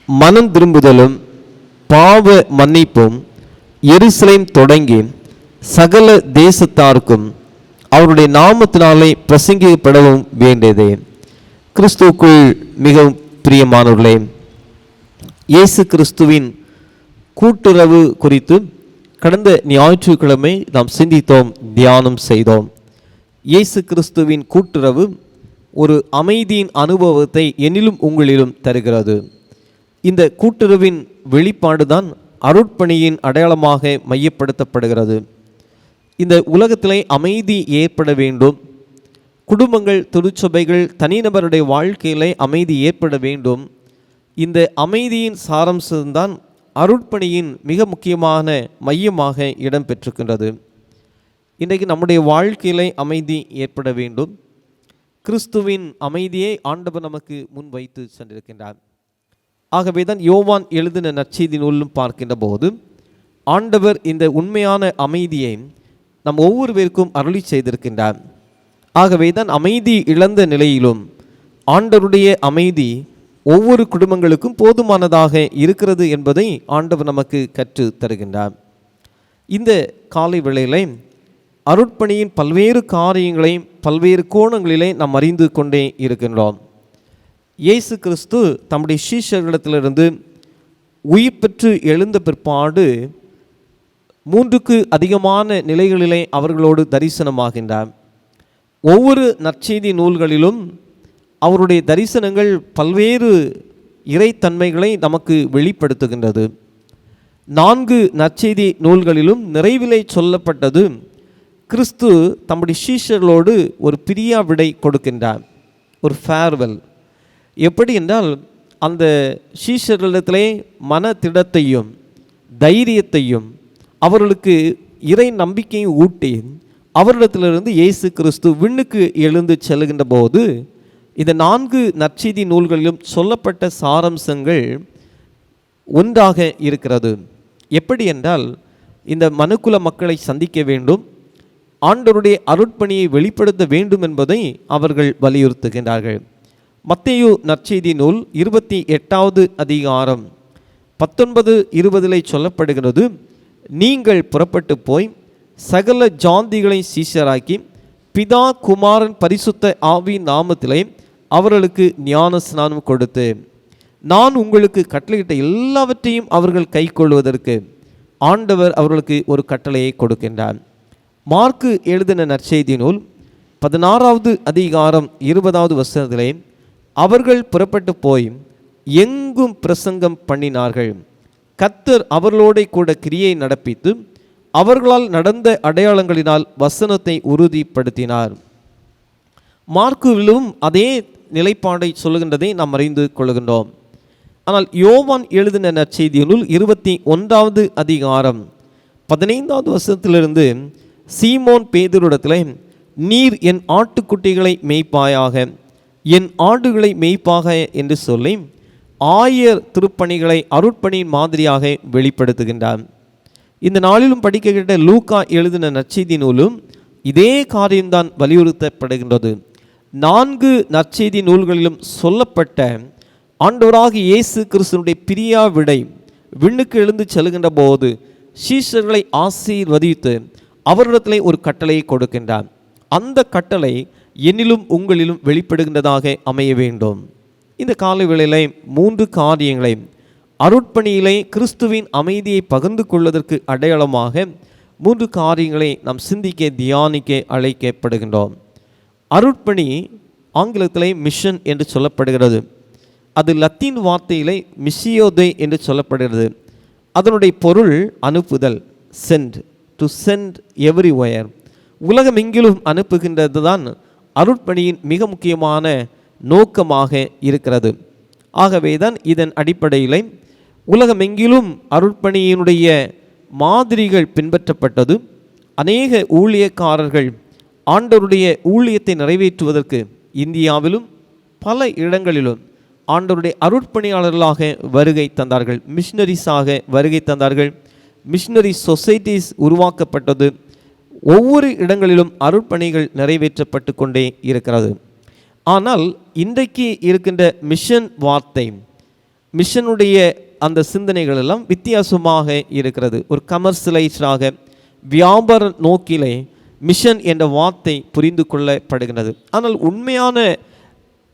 மனம் திரும்புதலும் பாவ மன்னிப்பும் எருசலேம் தொடங்கி சகல தேசத்தாருக்கும் அவருடைய நாமத்தினாலே பிரசங்கிக்கப்படவும் வேண்டியதே. கிறிஸ்துவுக்குள் மிகவும் பிரியமானவர்களே, இயேசு கிறிஸ்துவின் கூட்டுறவு குறித்து கடந்த ஞாயிற்றுக்கிழமை நாம் சிந்தித்தோம், தியானம் செய்தோம். இயேசு கிறிஸ்துவின் கூட்டுறவு ஒரு அமைதியின் அனுபவத்தை என்னிலும் உங்களிலும் தருகிறது. இந்த கூட்டுறவின் வெளிப்பாடுதான் அருட்பணியின் அடையாளமாக மையப்படுத்தப்படுகிறது. இந்த உலகத்திலே அமைதி ஏற்பட வேண்டும், குடும்பங்கள், திருச்சபைகள், தனிநபருடைய வாழ்க்கையிலே அமைதி ஏற்பட வேண்டும். இந்த அமைதியின் சாரம்சம்தான் அருட்பணியின் மிக முக்கியமான மையமாக இடம் பெற்றிருக்கின்றது. இன்றைக்கு நம்முடைய வாழ்க்கையிலே அமைதி ஏற்பட வேண்டும். கிறிஸ்துவின் அமைதியை ஆண்டவர் நமக்கு முன் வைத்து சென்றிருக்கின்றார். ஆகவே தான் யோவான் எழுதின நற்செய்தி நூலும் பார்க்கின்ற போது ஆண்டவர் இந்த உண்மையான அமைதியை நம் ஒவ்வொருவருக்கும் அருளி செய்திருக்கின்றார். ஆகவே தான் அமைதி இழந்த நிலையிலும் ஆண்டவருடைய அமைதி ஒவ்வொரு குடும்பங்களுக்கும் போதுமானதாக இருக்கிறது என்பதை ஆண்டவர் நமக்கு கற்று தருகின்றார். இந்த காலை வேளையிலே அருட்பணியின் பல்வேறு காரியங்களையும் பல்வேறு கோணங்களிலே நாம் அறிந்து கொண்டே இருக்கின்றோம். இயேசு கிறிஸ்து தம்முடைய சீஷர்களிடத்திலிருந்து உயிர் பெற்று எழுந்த பிற்பாடு 3க்கு அதிகமான நிலைகளிலே அவர்களோடு தரிசனமாகின்றார். ஒவ்வொரு நற்செய்தி நூல்களிலும் அவருடைய தரிசனங்கள் பல்வேறு இறைத்தன்மைகளை நமக்கு வெளிப்படுத்துகின்றது. 4 நற்செய்தி நூல்களிலும் நிறைவிலே சொல்லப்பட்டது, கிறிஸ்து தம்முடைய சீஷர்களோடு ஒரு பிரியா விடை கொடுக்கின்றார், ஒரு ஃபேர்வெல். எப்படி என்றால், அந்த சீஷர்களிடத்திலே மனதிடத்தையும் தைரியத்தையும் அவர்களுக்கு இறை நம்பிக்கையும் ஊட்டி அவரிடத்திலிருந்து இயேசு கிறிஸ்து விண்ணுக்கு எழுந்து செல்கின்ற போது இந்த 4 நற்செய்தி நூல்களிலும் சொல்லப்பட்ட சாரம்சங்கள் ஒன்றாக இருக்கிறது. எப்படி என்றால், இந்த மனுக்குல மக்களை சந்திக்க வேண்டும், ஆண்டவருடைய அருட்பணியை வெளிப்படுத்த வேண்டும் என்பதை அவர்கள் வலியுறுத்துகின்றார்கள். மத்தேயு நற்செய்தி நூல் 28வது அதிகாரம் 19-20 சொல்லப்படுகிறது, நீங்கள் புறப்பட்டு போய் சகல ஜாதிகளை சீஷராக்கி பிதா குமாரன் பரிசுத்த ஆவி நாமத்திலே அவர்களுக்கு ஞான ஸ்நானம் கொடுத்து நான் உங்களுக்கு கட்டளையிட்ட எல்லாவற்றையும் அவர்கள் கை கொள்வதற்கு ஆண்டவர் அவர்களுக்கு ஒரு கட்டளையை கொடுக்கின்றார். மார்க்கு எழுதின நற்செய்தி நூல் 16வது அதிகாரம் 20வது வசனத்திலே அவர்கள் புறப்பட்டு போய் எங்கும் பிரசங்கம் பண்ணினார்கள், கர்த்தர் அவர்களோட கூட கிரியை நடப்பித்து அவர்களால் நடந்த அடையாளங்களினால் வசனத்தை உறுதிப்படுத்தினார். மார்க்குவிலும் அதே நிலைப்பாடை சொல்லுகின்றதை நாம் அறிந்து கொள்கின்றோம். ஆனால் யோவான் எழுதின நற்செய்தி நூல் 21வது அதிகாரம் 15வது வசனத்திலிருந்து சீமோன் பேதுருவிடத்திலே நீர் என் ஆட்டுக்குட்டிகளை மேய்ப்பாயாக, என் ஆடுகளை மேய்ப்பாக என்று சொல்லி ஆயர் திருப்பணிகளை அருட்பணியின் மாதிரியாக வெளிப்படுத்துகின்றார். இந்த நாளிலும் படிக்க லூக்கா எழுதின நற்செய்தி நூலும் இதே காரியம்தான் வலியுறுத்தப்படுகின்றது. 4 நற்செய்தி நூல்களிலும் சொல்லப்பட்ட ஆண்டவராகிய இயேசு கிறிஸ்துவினுடைய பிரியா விடை விண்ணுக்கு எழுந்து செல்கின்ற போது சீஷர்களை ஆசீர்வதித்து அவரிடத்திலே ஒரு கட்டளையை கொடுக்கின்றார். அந்த கட்டளை என்னிலும் உங்களிலும் வெளிப்படுகின்றதாக அமைய வேண்டும். இந்த காலை வேளையிலே 3 காரியங்களை அருட்பணியிலே கிறிஸ்துவின் அமைதியை பகிர்ந்து கொள்வதற்கு அடையாளமாக 3 காரியங்களை நாம் சிந்திக்க தியானிக்க அழைக்கப்படுகின்றோம். அருட்பணி ஆங்கிலத்திலே மிஷன் என்று சொல்லப்படுகிறது. அது லத்தீன் வார்த்தையிலே மிஷியோதே என்று சொல்லப்படுகிறது. அதனுடைய பொருள் அனுப்புதல், சென்ட், டு சென்ட் எவ்ரிவேர். உலகமெங்கிலும் அனுப்புகின்றது தான் அருட்பணியின் மிக முக்கியமான நோக்கமாக இருக்கிறது. ஆகவே தான் இதன் அடிப்படையில் உலகமெங்கிலும் அருட்பணியினுடைய மாதிரிகள் பின்பற்றப்பட்டது. அநேக ஊழியக்காரர்கள் ஆண்டவருடைய ஊழியத்தை நிறைவேற்றுவதற்கு இந்தியாவிலும் பல இடங்களிலும் ஆண்டவருடைய அருட்பணியாளர்களாக வருகை தந்தார்கள், மிஷினரிஸாக வருகை தந்தார்கள். மிஷினரி சொசைட்டிஸ் உருவாக்கப்பட்டது. ஒவ்வொரு இடங்களிலும் அருட்பணிகள் நிறைவேற்றப்பட்டு கொண்டே இருக்கிறது. ஆனால் இன்றைக்கு இருக்கின்ற மிஷன் வார்த்தை, மிஷனுடைய அந்த சிந்தனைகள் எல்லாம் வித்தியாசமாக இருக்கிறது. ஒரு கமர்ஷியலைஸ்டாக வியாபார நோக்கிலே மிஷன் என்ற வார்த்தை புரிந்து கொள்ளப்படுகிறது. ஆனால் உண்மையான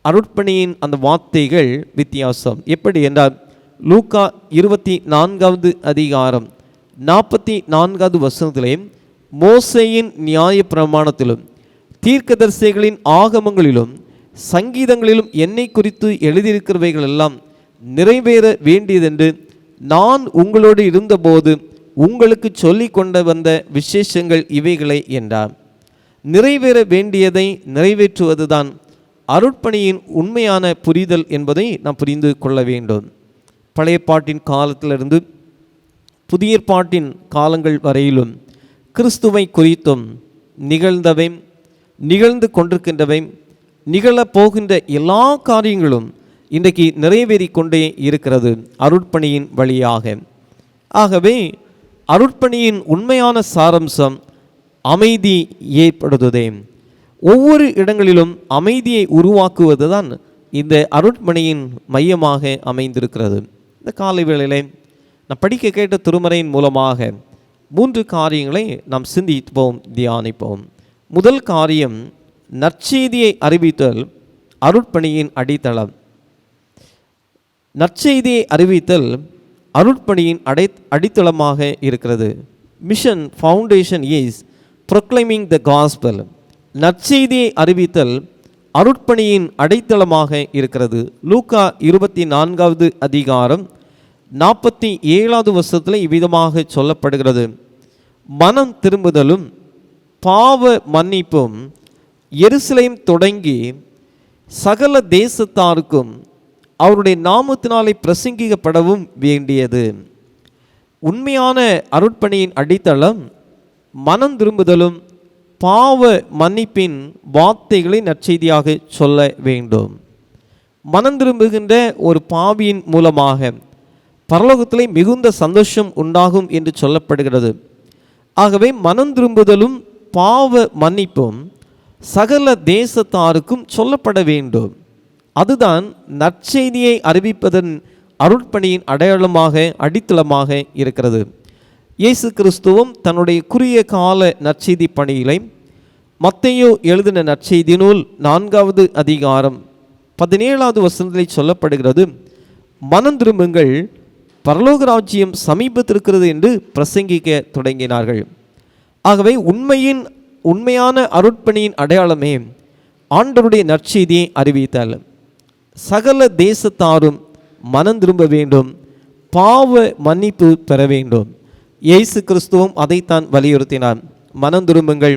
அருட்பணியின் அந்த வார்த்தைகள் வித்தியாசம். எப்படி என்றால் லூக்கா 24வது அதிகாரம் 44வது வசனத்திலே மோசேயின் நியாய பிரமாணத்திலும் தீர்க்கதரிசிகளின் ஆகமங்களிலும் சங்கீதங்களிலும் என்னை குறித்து எழுதியிருக்கிறவைகள் எல்லாம் நிறைவேற வேண்டியதென்று நான் உங்களோடு இருந்தபோது உங்களுக்கு சொல்லி கொண்டு வந்த விசேஷங்கள் இவைகளை என்றார். நிறைவேற வேண்டியதை நிறைவேற்றுவதுதான் அருட்பணியின் உண்மையான புரிதல் என்பதை நாம் புரிந்து கொள்ள வேண்டும். பழைய பாட்டின் காலத்திலிருந்து புதிய பாட்டின் காலங்கள் வரையிலும் கிறிஸ்துவை குறித்தும் நிகழ்ந்தவை, நிகழ்ந்து கொண்டிருக்கின்றவை, நிகழப்போகின்ற எல்லா காரியங்களும் இன்றைக்கு நிறைவேறி கொண்டே இருக்கிறது அருட்பணியின் வழியாக. ஆகவே அருட்பணியின் உண்மையான சாரம்சம் அமைதி ஏற்படுவதே. ஒவ்வொரு இடங்களிலும் அமைதியை உருவாக்குவது தான் இந்த அருட்பணியின் மையமாக அமைந்திருக்கிறது. இந்த காலை வேளையிலே நாம் படிக்க கேட்ட திருமறையின் மூலமாக 3 காரியங்களை நாம் சிந்திப்போம், தியானிப்போம். முதல் காரியம், நற்செய்தியை அறிவித்தல் அருட்பணியின் அடித்தளம். நற்செய்தியை அறிவித்தல் அருட்பணியின் அடித்தளமாக இருக்கிறது. Mission foundation is proclaiming the gospel. நற்செய்தியை அறிவித்தல் அருட்பணியின் அடித்தளமாக இருக்கிறது. லூக்கா 24வது அதிகாரம் 47வது வசனத்தில் இவ்விதமாக சொல்லப்படுகிறது. மனம் திரும்புதலும் பாவ மன்னிப்பும் எருசலேம் தொடங்கி சகல தேசத்தாருக்கும் அவருடைய நாமத்தினாலே பிரசங்கிக்கப்படவும் வேண்டியது. உண்மையான அருட்பணியின் அடித்தளம் மனம் திரும்புதலும் பாவ மன்னிப்பின் வார்த்தைகளை நற்செய்தியாக சொல்ல வேண்டும். மனம் திரும்புகின்ற ஒரு பாவியின் மூலமாக பரலோகத்திலே மிகுந்த சந்தோஷம் உண்டாகும் என்று சொல்லப்படுகிறது. ஆகவே மனம் திரும்புதலும் பாவ மன்னிப்பும் சகல தேசத்தாருக்கும் சொல்லப்பட வேண்டும். அதுதான் நற்செய்தியை அறிவிப்பதன் அருட்பணியின் அடையாளமாக அடித்தளமாக இருக்கிறது. இயேசு கிறிஸ்துவும் தன்னுடைய குறுகிய கால நற்செய்தி பணியிலே மத்தேயு எழுதின நற்செய்தி நூல் 4வது அதிகாரம் 17வது வசனத்தில் சொல்லப்படுகிறது, மனம் திரும்புங்கள், பரலோக ராஜ்யம் சமீபத்திருக்கிறது என்று பிரசங்கிக்க தொடங்கினார்கள். ஆகவே உண்மையான அருட்பணியின் அடையாளமே ஆண்டவருடைய நற்செய்தியை அறிவித்தல். சகல தேசத்தாரும் மனம் திரும்ப வேண்டும், பாவ மன்னிப்பு பெற வேண்டும். இயேசு கிறிஸ்துவும் அதைத்தான் வலியுறுத்தினார். மனம் திரும்புங்கள்,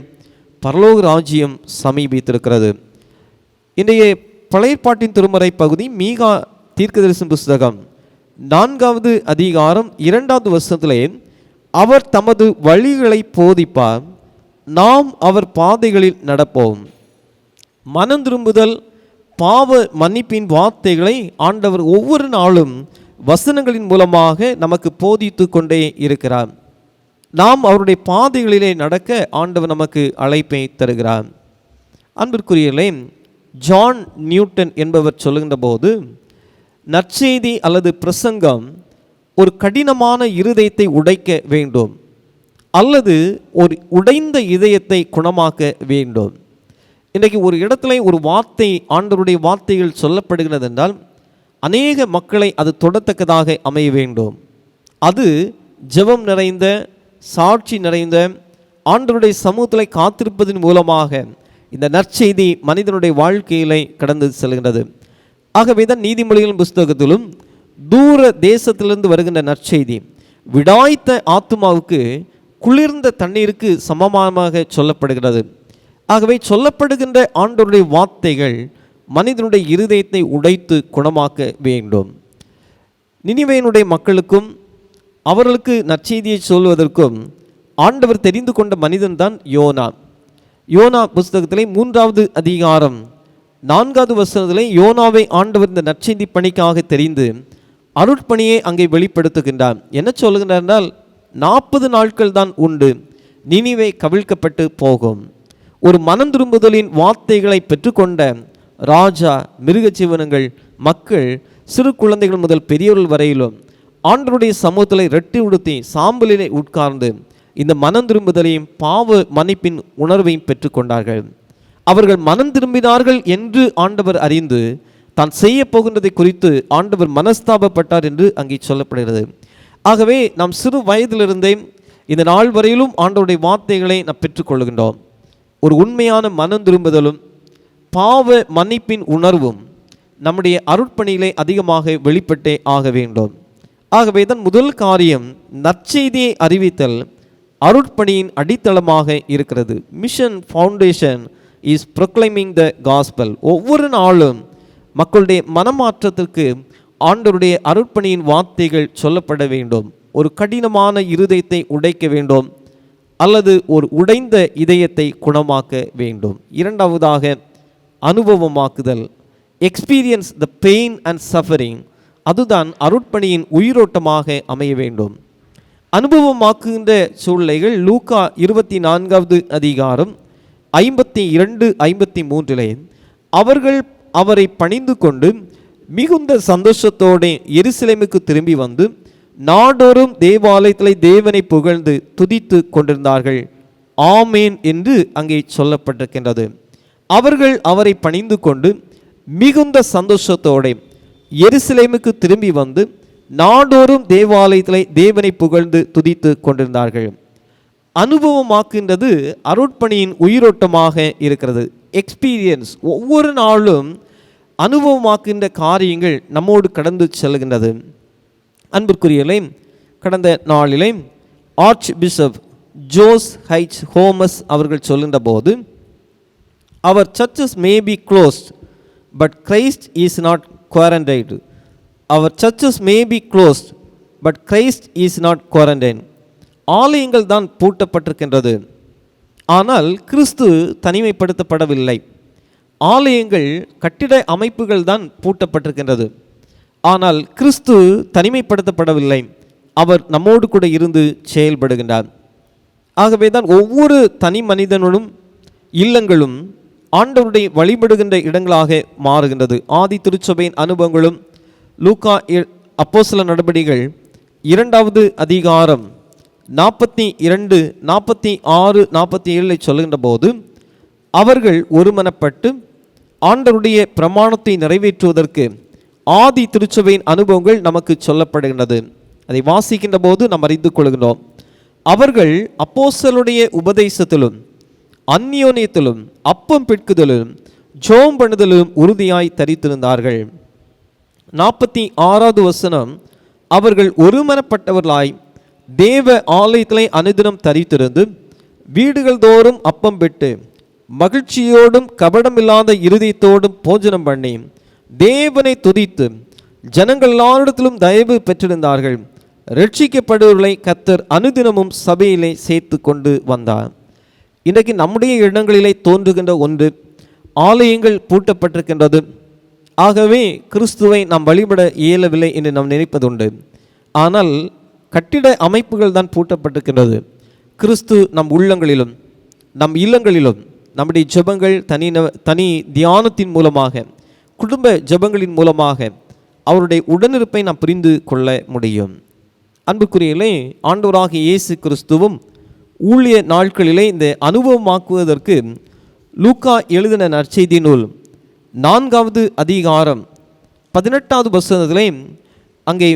பரலோக ராஜ்யம் சமீபித்திருக்கிறது. இன்றைய பழைய பாட்டின் திருமறை பகுதி மீகா தீர்க்கதரிசன புஸ்தகம் 4வது அதிகாரம் 2வது வசனத்திலே, அவர் தமது வழிகளை போதிப்பார், நாம் அவர் பாதைகளில் நடப்போம். மனம் திரும்புதல் பாவ மன்னிப்பின் வார்த்தைகளை ஆண்டவர் ஒவ்வொரு நாளும் வசனங்களின் மூலமாக நமக்கு போதித்து கொண்டே இருக்கிறார். நாம் அவருடைய பாதைகளிலே நடக்க ஆண்டவர் நமக்கு அழைப்பை தருகிறார். அன்பிற்குரியவர்களே, ஜான் நியூட்டன் என்பவர் சொல்லுகின்ற போது, நற்செய்தி அல்லது பிரசங்கம் ஒரு கடினமான இருதயத்தை உடைக்க வேண்டும் அல்லது ஒரு உடைந்த இதயத்தை குணமாக்க வேண்டும். இன்றைக்கு ஒரு இடத்துல ஒரு வார்த்தை, ஆண்டவருடைய வார்த்தைகள் சொல்லப்படுகிறது என்றால் அநேக மக்களை அது தொடத்தக்கதாக அமைய வேண்டும். அது ஜெபம் நிறைந்த, சாட்சி நிறைந்த, ஆண்டவருடைய சமூகத்தில் காத்திருப்பதன் மூலமாக இந்த நற்செய்தி மனிதனுடைய வாழ்க்கையிலே கடந்து செல்கின்றது. ஆகவே தான் நீதிமொழிகளின் புஸ்தகத்திலும் தூர தேசத்திலிருந்து வருகின்ற நற்செய்தி விடாய்த்த ஆத்துமாவுக்கு குளிர்ந்த தண்ணீருக்கு சமமாக சொல்லப்படுகிறது. ஆகவே சொல்லப்படுகின்ற ஆண்டவருடைய வார்த்தைகள் மனிதனுடைய இருதயத்தை உடைத்து குணமாக்க வேண்டும். நினிவேயினுடைய மக்களுக்கும் அவர்களுக்கு நற்செய்தியை சொல்வதற்கும் ஆண்டவர் தெரிந்து கொண்ட மனிதன்தான் யோனா. யோனா புஸ்தகத்திலே 3வது அதிகாரம் 4வது வசனத்திலே யோனாவை ஆண்டவர் இந்த நற்செய்தி பணிக்காக தெரிந்து அருட்பணியை அங்கே வெளிப்படுத்துகின்றார். என்ன சொல்லுகின்றார் என்றால், 40 நாட்கள் தான் உண்டு, நினிவே கவிழ்க்கப்பட்டு போகும். ஒரு மனம் திரும்புதலின் வார்த்தைகளை பெற்றுக்கொண்ட ராஜா, மிருக ஜீவனங்கள், மக்கள், சிறு குழந்தைகள் முதல் பெரியவர்கள் வரையிலும் ஆண்டவருடைய சமூகத்தில் ரெட்டி உடுத்தி சாம்பலிலே உட்கார்ந்து இந்த மனம் திரும்புதலையும் பாவ மன்னிப்பின் உணர்வையும் பெற்றுக்கொண்டார்கள். அவர்கள் மனம் திரும்பினார்கள் என்று ஆண்டவர் அறிந்து தான் செய்ய போகின்றதை குறித்து ஆண்டவர் மனஸ்தாபப்பட்டார் என்று அங்கே சொல்லப்படுகிறது. ஆகவே நாம் சிறு வயதிலிருந்தே இந்த நாள் வரையிலும் ஆண்டவருடைய வார்த்தைகளை நாம் பெற்றுக்கொள்கின்றோம். ஒரு உண்மையான மனம் திரும்புதலும் பாவ மன்னிப்பின் உணர்வும் நம்முடைய அருட்பணியிலே அதிகமாக வெளிப்பட்டே ஆக வேண்டும். ஆகவே தான் முதல் காரியம் நற்செய்தியை அறிவித்தல் அருட்பணியின் அடித்தளமாக இருக்கிறது. Mission foundation is proclaiming the gospel. ஒவ்வொரு நாளும் மக்களுடைய மனமாற்றத்திற்கு ஆண்டவருடைய அருட்பணியின் வார்த்தைகள் சொல்லப்பட வேண்டும். ஒரு கடினமான இருதயத்தை உடைக்க வேண்டும் அல்லது ஒரு உடைந்த இதயத்தை குணமாக்க வேண்டும். இரண்டாவதாக அனுபவமாக்குதல், experience the pain and suffering. அதுதான் அருட்பணியின் உயிரோட்டமாக அமைய வேண்டும். அனுபவமாக்குகின்ற சூழ்நிலைகள் லூக்கா 24வது அதிகாரம் 52-53 அவர்கள் அவரை பணிந்து கொண்டு மிகுந்த சந்தோஷத்தோடு எருசலேமுக்கு திரும்பி வந்து நாடோறும் தேவாலயத்தில் தேவனை புகழ்ந்து துதித்து கொண்டிருந்தார்கள். ஆமேன் என்று அங்கே சொல்லப்பட்டிருக்கின்றது. அவர்கள் அவரை பணிந்து கொண்டு மிகுந்த சந்தோஷத்தோடு எருசலேமுக்கு திரும்பி வந்து நாடோறும் தேவாலயத்தில் தேவனை புகழ்ந்து துதித்து கொண்டிருந்தார்கள். அனுபவமாக்குகின்றது அருட்பணியின் உயிரோட்டமாக இருக்கிறது. எக்ஸ்பீரியன்ஸ், ஒவ்வொரு நாளும் அனுபவமாக்குகின்ற காரியங்கள் நம்மோடு கடந்து செல்கின்றது. அன்பிற்குரியலை, கடந்த நாளிலே archbishop Jose H Gomez அவர்கள் சொல்கின்ற போது, அவர் churches may be closed but Christ is not quarantined. அவர் churches may be closed but Christ is not quarantine. ஆலயங்கள் தான் பூட்டப்பட்டிருக்கின்றது, ஆனால் கிறிஸ்து தனிமைப்படுத்தப்படவில்லை. ஆலயங்கள், கட்டிட அமைப்புகள் தான் பூட்டப்பட்டிருக்கின்றது, ஆனால் கிறிஸ்து தனிமைப்படுத்தப்படவில்லை. அவர் நம்மோடு கூட இருந்து செயல்படுகின்றார். ஆகவே தான் ஒவ்வொரு தனி மனிதனும் இல்லங்களும் ஆண்டவருடைய வழிபடுகின்ற இடங்களாக மாறுகின்றது. ஆதி திருச்சபையின் அனுபவங்களும் லூக்கா அப்போஸ்தலர் நடபடிகள் 2வது அதிகாரம் 42, 46, 47 சொல்லுகின்ற போது, அவர்கள் ஒருமனப்பட்டு ஆண்டவருடைய பிரமாணத்தை நிறைவேற்றுவதற்கு ஆதி திருச்சபையின் அனுபவங்கள் நமக்கு சொல்லப்படுகின்றது. அதை வாசிக்கின்ற போது நாம் அறிந்து கொள்கின்றோம். அவர்கள் அப்போஸ்தலருடைய உபதேசத்திலும் அந்யோன்யத்திலும் அப்பம் பிட்குதலும் ஜோம் பண்ணுதலும் உறுதியாய் தரித்திருந்தார்கள். 46வது வசனம், அவர்கள் ஒருமனப்பட்டவர்களாய் தேவ ஆலயத்திலே அனுதினம் தரித்திருந்து வீடுகள் தோறும் அப்பம் பெற்று மகிழ்ச்சியோடும் கபடமில்லாத இருதயத்தோடும் போஜனம் பண்ணி தேவனை துதித்து ஜனங்கள் எல்லாரிடத்திலும் தயவு பெற்றிருந்தார்கள். ரட்சிக்கப்படுவர்களை கர்த்தர் அனுதினமும் சபையிலே சேர்த்து கொண்டு வந்தார். இன்றைக்கு நம்முடைய இடங்களிலே தோன்றுகின்ற ஒன்று, ஆலயங்கள் பூட்டப்பட்டிருக்கின்றது. ஆகவே கிறிஸ்துவை நாம் வழிபட இயலவில்லை என்று நாம் நினைப்பதுண்டு. ஆனால் கட்டிட அமைப்புகள் தான் பூட்டப்பட்டிருக்கின்றது. கிறிஸ்து நம் உள்ளங்களிலும் நம் இல்லங்களிலும் நம்முடைய ஜெபங்கள் தனி தியானத்தின் மூலமாக, குடும்ப ஜெபங்களின் மூலமாக அவருடைய உடனிருப்பை நாம் புரிந்து கொள்ள முடியும். அன்புக்குரியலே, ஆண்டவராகிய இயேசு கிறிஸ்துவும் ஊழிய நாட்களிலே இந்த அனுபவமாக்குவதற்கு லூக்கா எழுதின நற்செய்தி நூல் 4வது அதிகாரம் 18வது வசனத்திலே அங்கே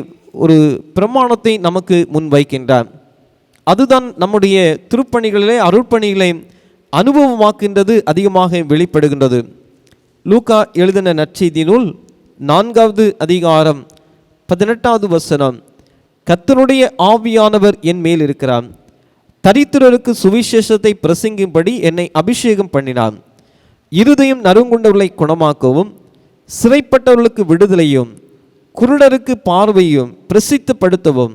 ஒரு பிரமாணத்தை நமக்கு முன்வைக்கின்றார். அதுதான் நம்முடைய திருப்பணிகளிலே, அருட்பணிகளை அனுபவமாக்கின்றது அதிகமாக வெளிப்படுகின்றது. லூக்கா எழுதின நற்செய்தி நூல் 4வது அதிகாரம் 18வது வசனம், கர்த்தருடைய ஆவியானவர் என் மேல் இருக்கிறார், தரித்திரருக்கு சுவிசேஷத்தை பிரசங்கிக்கும்படி என்னை அபிஷேகம் பண்ணினார், இருதயம் நறுங்குண்டவர்களை குணமாக்கவும், சிறைப்பட்டவர்களுக்கு விடுதலையும், குருடருக்கு பார்வையும் பிரசித்தப்படுத்தவும்,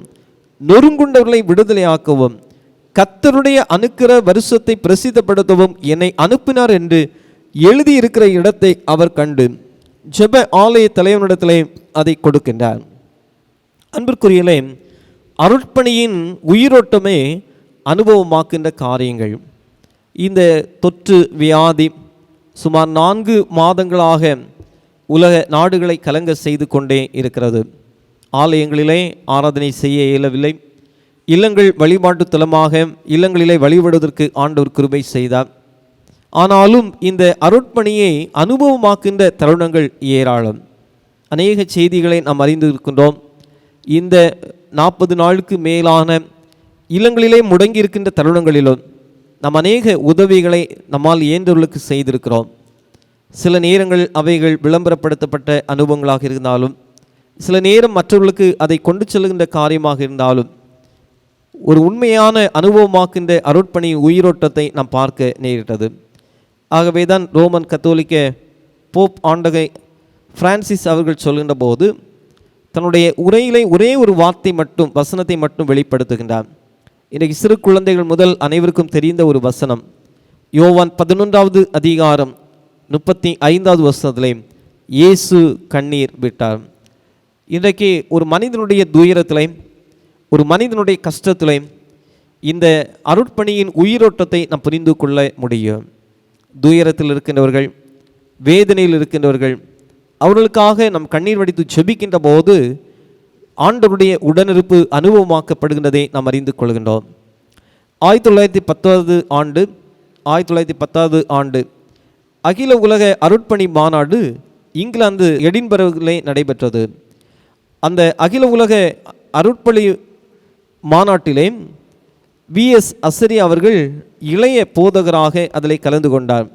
நொறுங்குண்டவர்களை விடுதலையாக்கவும், கர்த்தருடைய அனுக்கிர வருஷத்தை பிரசித்தப்படுத்தவும் என்னை அனுப்பினார் என்று எழுதியிருக்கிற இடத்தை அவர் கண்டு ஜெப ஆலய தலைவனிடத்திலே அதை கொடுக்கின்றார். அன்பிற்குரியலே, அருட்பணியின் உயிரோட்டமே அனுபவமாக்கின்ற காரியங்கள். இந்த தொற்று வியாதி சுமார் 4 மாதங்களாக உலக நாடுகளை கலங்க செய்து கொண்டே இருக்கிறது. ஆலயங்களிலே ஆராதனை செய்ய இயலவில்லை. இல்லங்கள் வழிபாட்டு தலமாக இல்லங்களிலே வழிபடுவதற்கு ஆண்டவர் கிருபை செய்தார். ஆனாலும் இந்த அருட்பணியை அனுபவமாக்கின்ற தருணங்கள் ஏராளம். அநேக செய்திகளை நாம் அறிந்திருக்கின்றோம். இந்த 40 நாளுக்கு மேலான இல்லங்களிலே முடங்கி இருக்கின்ற தருணங்களிலும் நாம் அநேக உதவிகளை நம்மால் இயன்றவர்களுக்கு செய்திருக்கிறோம். சில நேரங்கள் அவைகள் விளம்பரப்படுத்தப்பட்ட அனுபவங்களாக இருந்தாலும், சில நேரம் மற்றவர்களுக்கு அதை கொண்டு செல்கின்ற காரியமாக இருந்தாலும், ஒரு உண்மையான அனுபவமாக்கின்ற அருட்பணி உயிரோட்டத்தை நாம் பார்க்க நேரிட்டது. ஆகவே தான் ரோமன் கத்தோலிக்க போப் ஆண்டகை பிரான்சிஸ் அவர்கள் சொல்கின்ற போது தன்னுடைய உரையிலே ஒரே ஒரு வார்த்தை மட்டும், வசனத்தை மட்டும் வெளிப்படுத்துகின்றார். இன்றைக்கு சிறு குழந்தைகள் முதல் அனைவருக்கும் தெரிந்த ஒரு வசனம், யோவான் 11வது அதிகாரம் 35வது வசனத்திலே இயேசு கண்ணீர் விட்டார். இன்றைக்கு ஒரு மனிதனுடைய துயரத்திலே, ஒரு மனிதனுடைய கஷ்டத்திலே இந்த அருட்பணியின் உயிரோட்டத்தை நாம் புரிந்து கொள்ள முடியும். துயரத்தில் இருக்கின்றவர்கள், வேதனையில் இருக்கின்றவர்கள், அவர்களுக்காக நம் கண்ணீர் வடித்து ஜெபிக்கின்ற போது ஆண்டவருடைய உடனிருப்பு அனுபவமாக்கப்படுகின்றதை நாம் அறிந்து கொள்கின்றோம். 1910வது ஆண்டு அகில உலக அருட்பணி மாநாடு இங்கிலாந்து எடின்பர்கிலே நடைபெற்றது. அந்த அகில உலக அருட்பணி மாநாட்டிலே V.S. அசரி அவர்கள் இளைய போதகராக அதில் கலந்து கொண்டார்.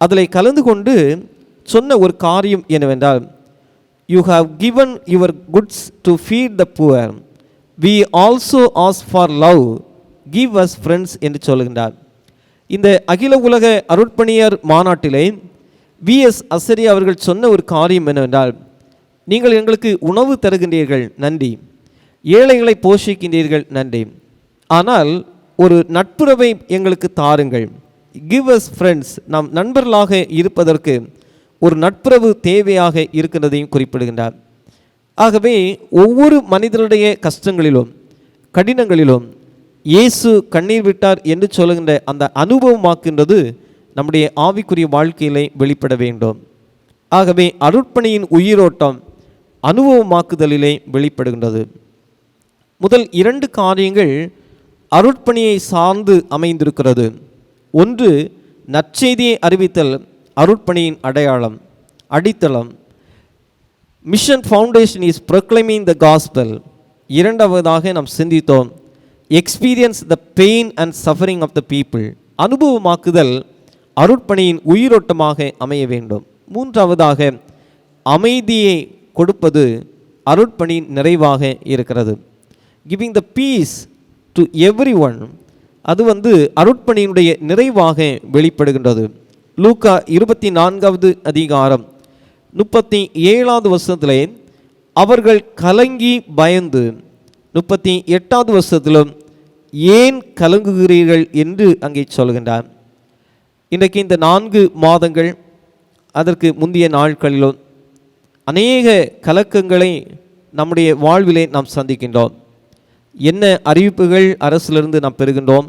அதில் கலந்து கொண்டு சொன்ன ஒரு காரியம் என்னவென்றால், you have given your goods to feed the poor, we also ask for love, give us friends என்று சொல்கின்றார். இந்த அகில உலக அருட்பணியர் மாநாட்டிலே V.S. அசரி அவர்கள் சொன்ன ஒரு காரியம் என்னவென்றால், நீங்கள் எங்களுக்கு உணவு தருகின்றீர்கள், நன்றி, ஏழைகளை போஷிக்கின்றீர்கள், நன்றி, ஆனால் ஒரு நட்புறவை எங்களுக்கு தாருங்கள், கிவ் அஸ் ஃப்ரெண்ட்ஸ், நாம் நண்பர்களாக இருப்பதற்கு ஒரு நட்புறவு தேவையாக இருக்கின்றதையும் குறிப்பிடுகின்றார். ஆகவே ஒவ்வொரு மனிதனுடைய கஷ்டங்களிலும் கடினங்களிலும் இயேசு கண்ணீர் விட்டார் என்று சொல்லுகின்ற அந்த அனுபவமாக்கின்றது நம்முடைய ஆவிக்குரிய வாழ்க்கையிலே வெளிப்பட வேண்டும். ஆகவே அருட்பணியின் உயிரோட்டம் அனுபவமாக்குதலிலே வெளிப்படுகின்றது. முதல் 2 காரியங்கள் அருட்பணியை சார்ந்து அமைந்திருக்கிறது. ஒன்று, நற்செய்தியை அறிவித்தல் அருட்பணியின் அடையாளம், அடித்தளம். Mission foundation is proclaiming the gospel. இரண்டாவதாக நாம் சிந்தித்தோம், experience the pain and suffering of the people. அனுபவமாக்குதல் அருட்பணியின் உயிரோட்டமாக அமைய வேண்டும். மூன்றாவதாக, அமைதியை கொடுப்பது அருட்பணியின் நிறைவாக இருக்கிறது. Giving the peace to every one, அது அருட்பணியினுடைய நிறைவாக வெளிப்படுகின்றது. லூக்கா 24வது அதிகாரம் 37வது வசனத்திலே அவர்கள் கலங்கி பயந்து, 38வது வசனத்திலும் ஏன் கலங்குகிறீர்கள் என்று அங்கே சொல்கின்றார். இன்றைக்கு இந்த 4 மாதங்கள், அதற்கு முந்தைய நாட்களிலும் அநேக கலக்கங்களை நம்முடைய வாழ்விலே நாம் சந்திக்கின்றோம். என்ன அறிவிப்புகள் அரசிலிருந்து நாம் பெறுகின்றோம்,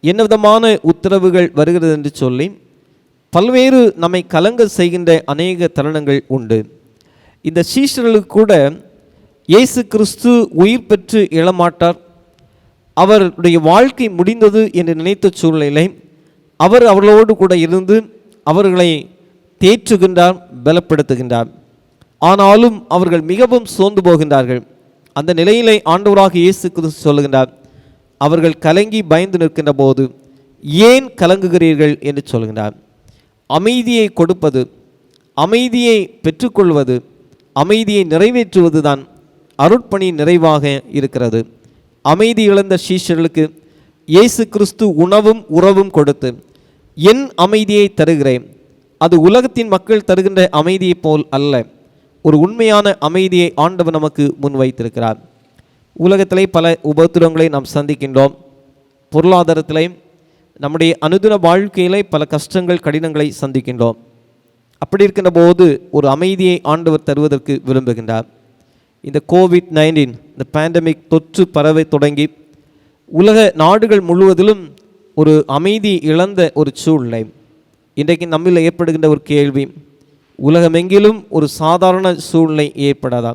என்ன விதமான உத்தரவுகள் வருகிறது என்று சொல்லி பல்வேறு நம்மை கலங்க செய்கின்ற அநேக தருணங்கள் உண்டு. இந்த சீஷர்களுக்கு கூட இயேசு கிறிஸ்து உயிர் பெற்று எழமாட்டார், அவருடைய வாழ்க்கை முடிந்தது என்று நினைத்த சூழ்நிலை அவர் அவர்களோடு கூட இருந்து அவர்களை தேற்றுகின்றார், பலப்படுத்துகின்றார். ஆனாலும் அவர்கள் மிகவும் சோர்ந்து போகின்றார்கள். அந்த நிலையிலே ஆண்டவராக இயேசு கிறிஸ்து சொல்லுகின்றார், அவர்கள் கலங்கி பயந்து நிற்கின்ற போது ஏன் கலங்குகிறீர்கள் என்று சொல்கின்றார். அமைதியை கொடுப்பது, அமைதியை பெற்றுக்கொள்வது, அமைதியை நிறைவேற்றுவது தான் அருட்பணி நிறைவாக இருக்கிறது. அமைதி இழந்த சீஷர்களுக்கு இயேசு கிறிஸ்து உணவும் உறவும் கொடுத்து, என் அமைதியை தருகிறேன், அது உலகத்தின் மக்கள் தருகின்ற அமைதியைப் போல் அல்ல, ஒரு உண்மையான அமைதியை ஆண்டவர் நமக்கு முன்வைத்திருக்கிறார். உலகத்திலே பல உபத்திரவங்களை நாம் சந்திக்கின்றோம். பொருளாதாரத்திலே, நம்முடைய அனுதின வாழ்க்கையிலே பல கஷ்டங்கள் கடினங்களை சந்திக்கின்றோம். அப்படி இருக்கின்ற போது ஒரு அமைதியை ஆண்டவர் தருவதற்கு விரும்புகின்றார். இந்த கோவிட்-19 இந்த பேண்டமிக் தொற்று பரவை தொடங்கி உலக நாடுகள் முழுவதிலும் ஒரு அமைதி இழந்த ஒரு சூழ்நிலை. இன்றைக்கு நம்மில் ஏற்படுகின்ற ஒரு கேள்வி, உலகமெங்கிலும் ஒரு சாதாரண சூழ்நிலை ஏற்படாதா,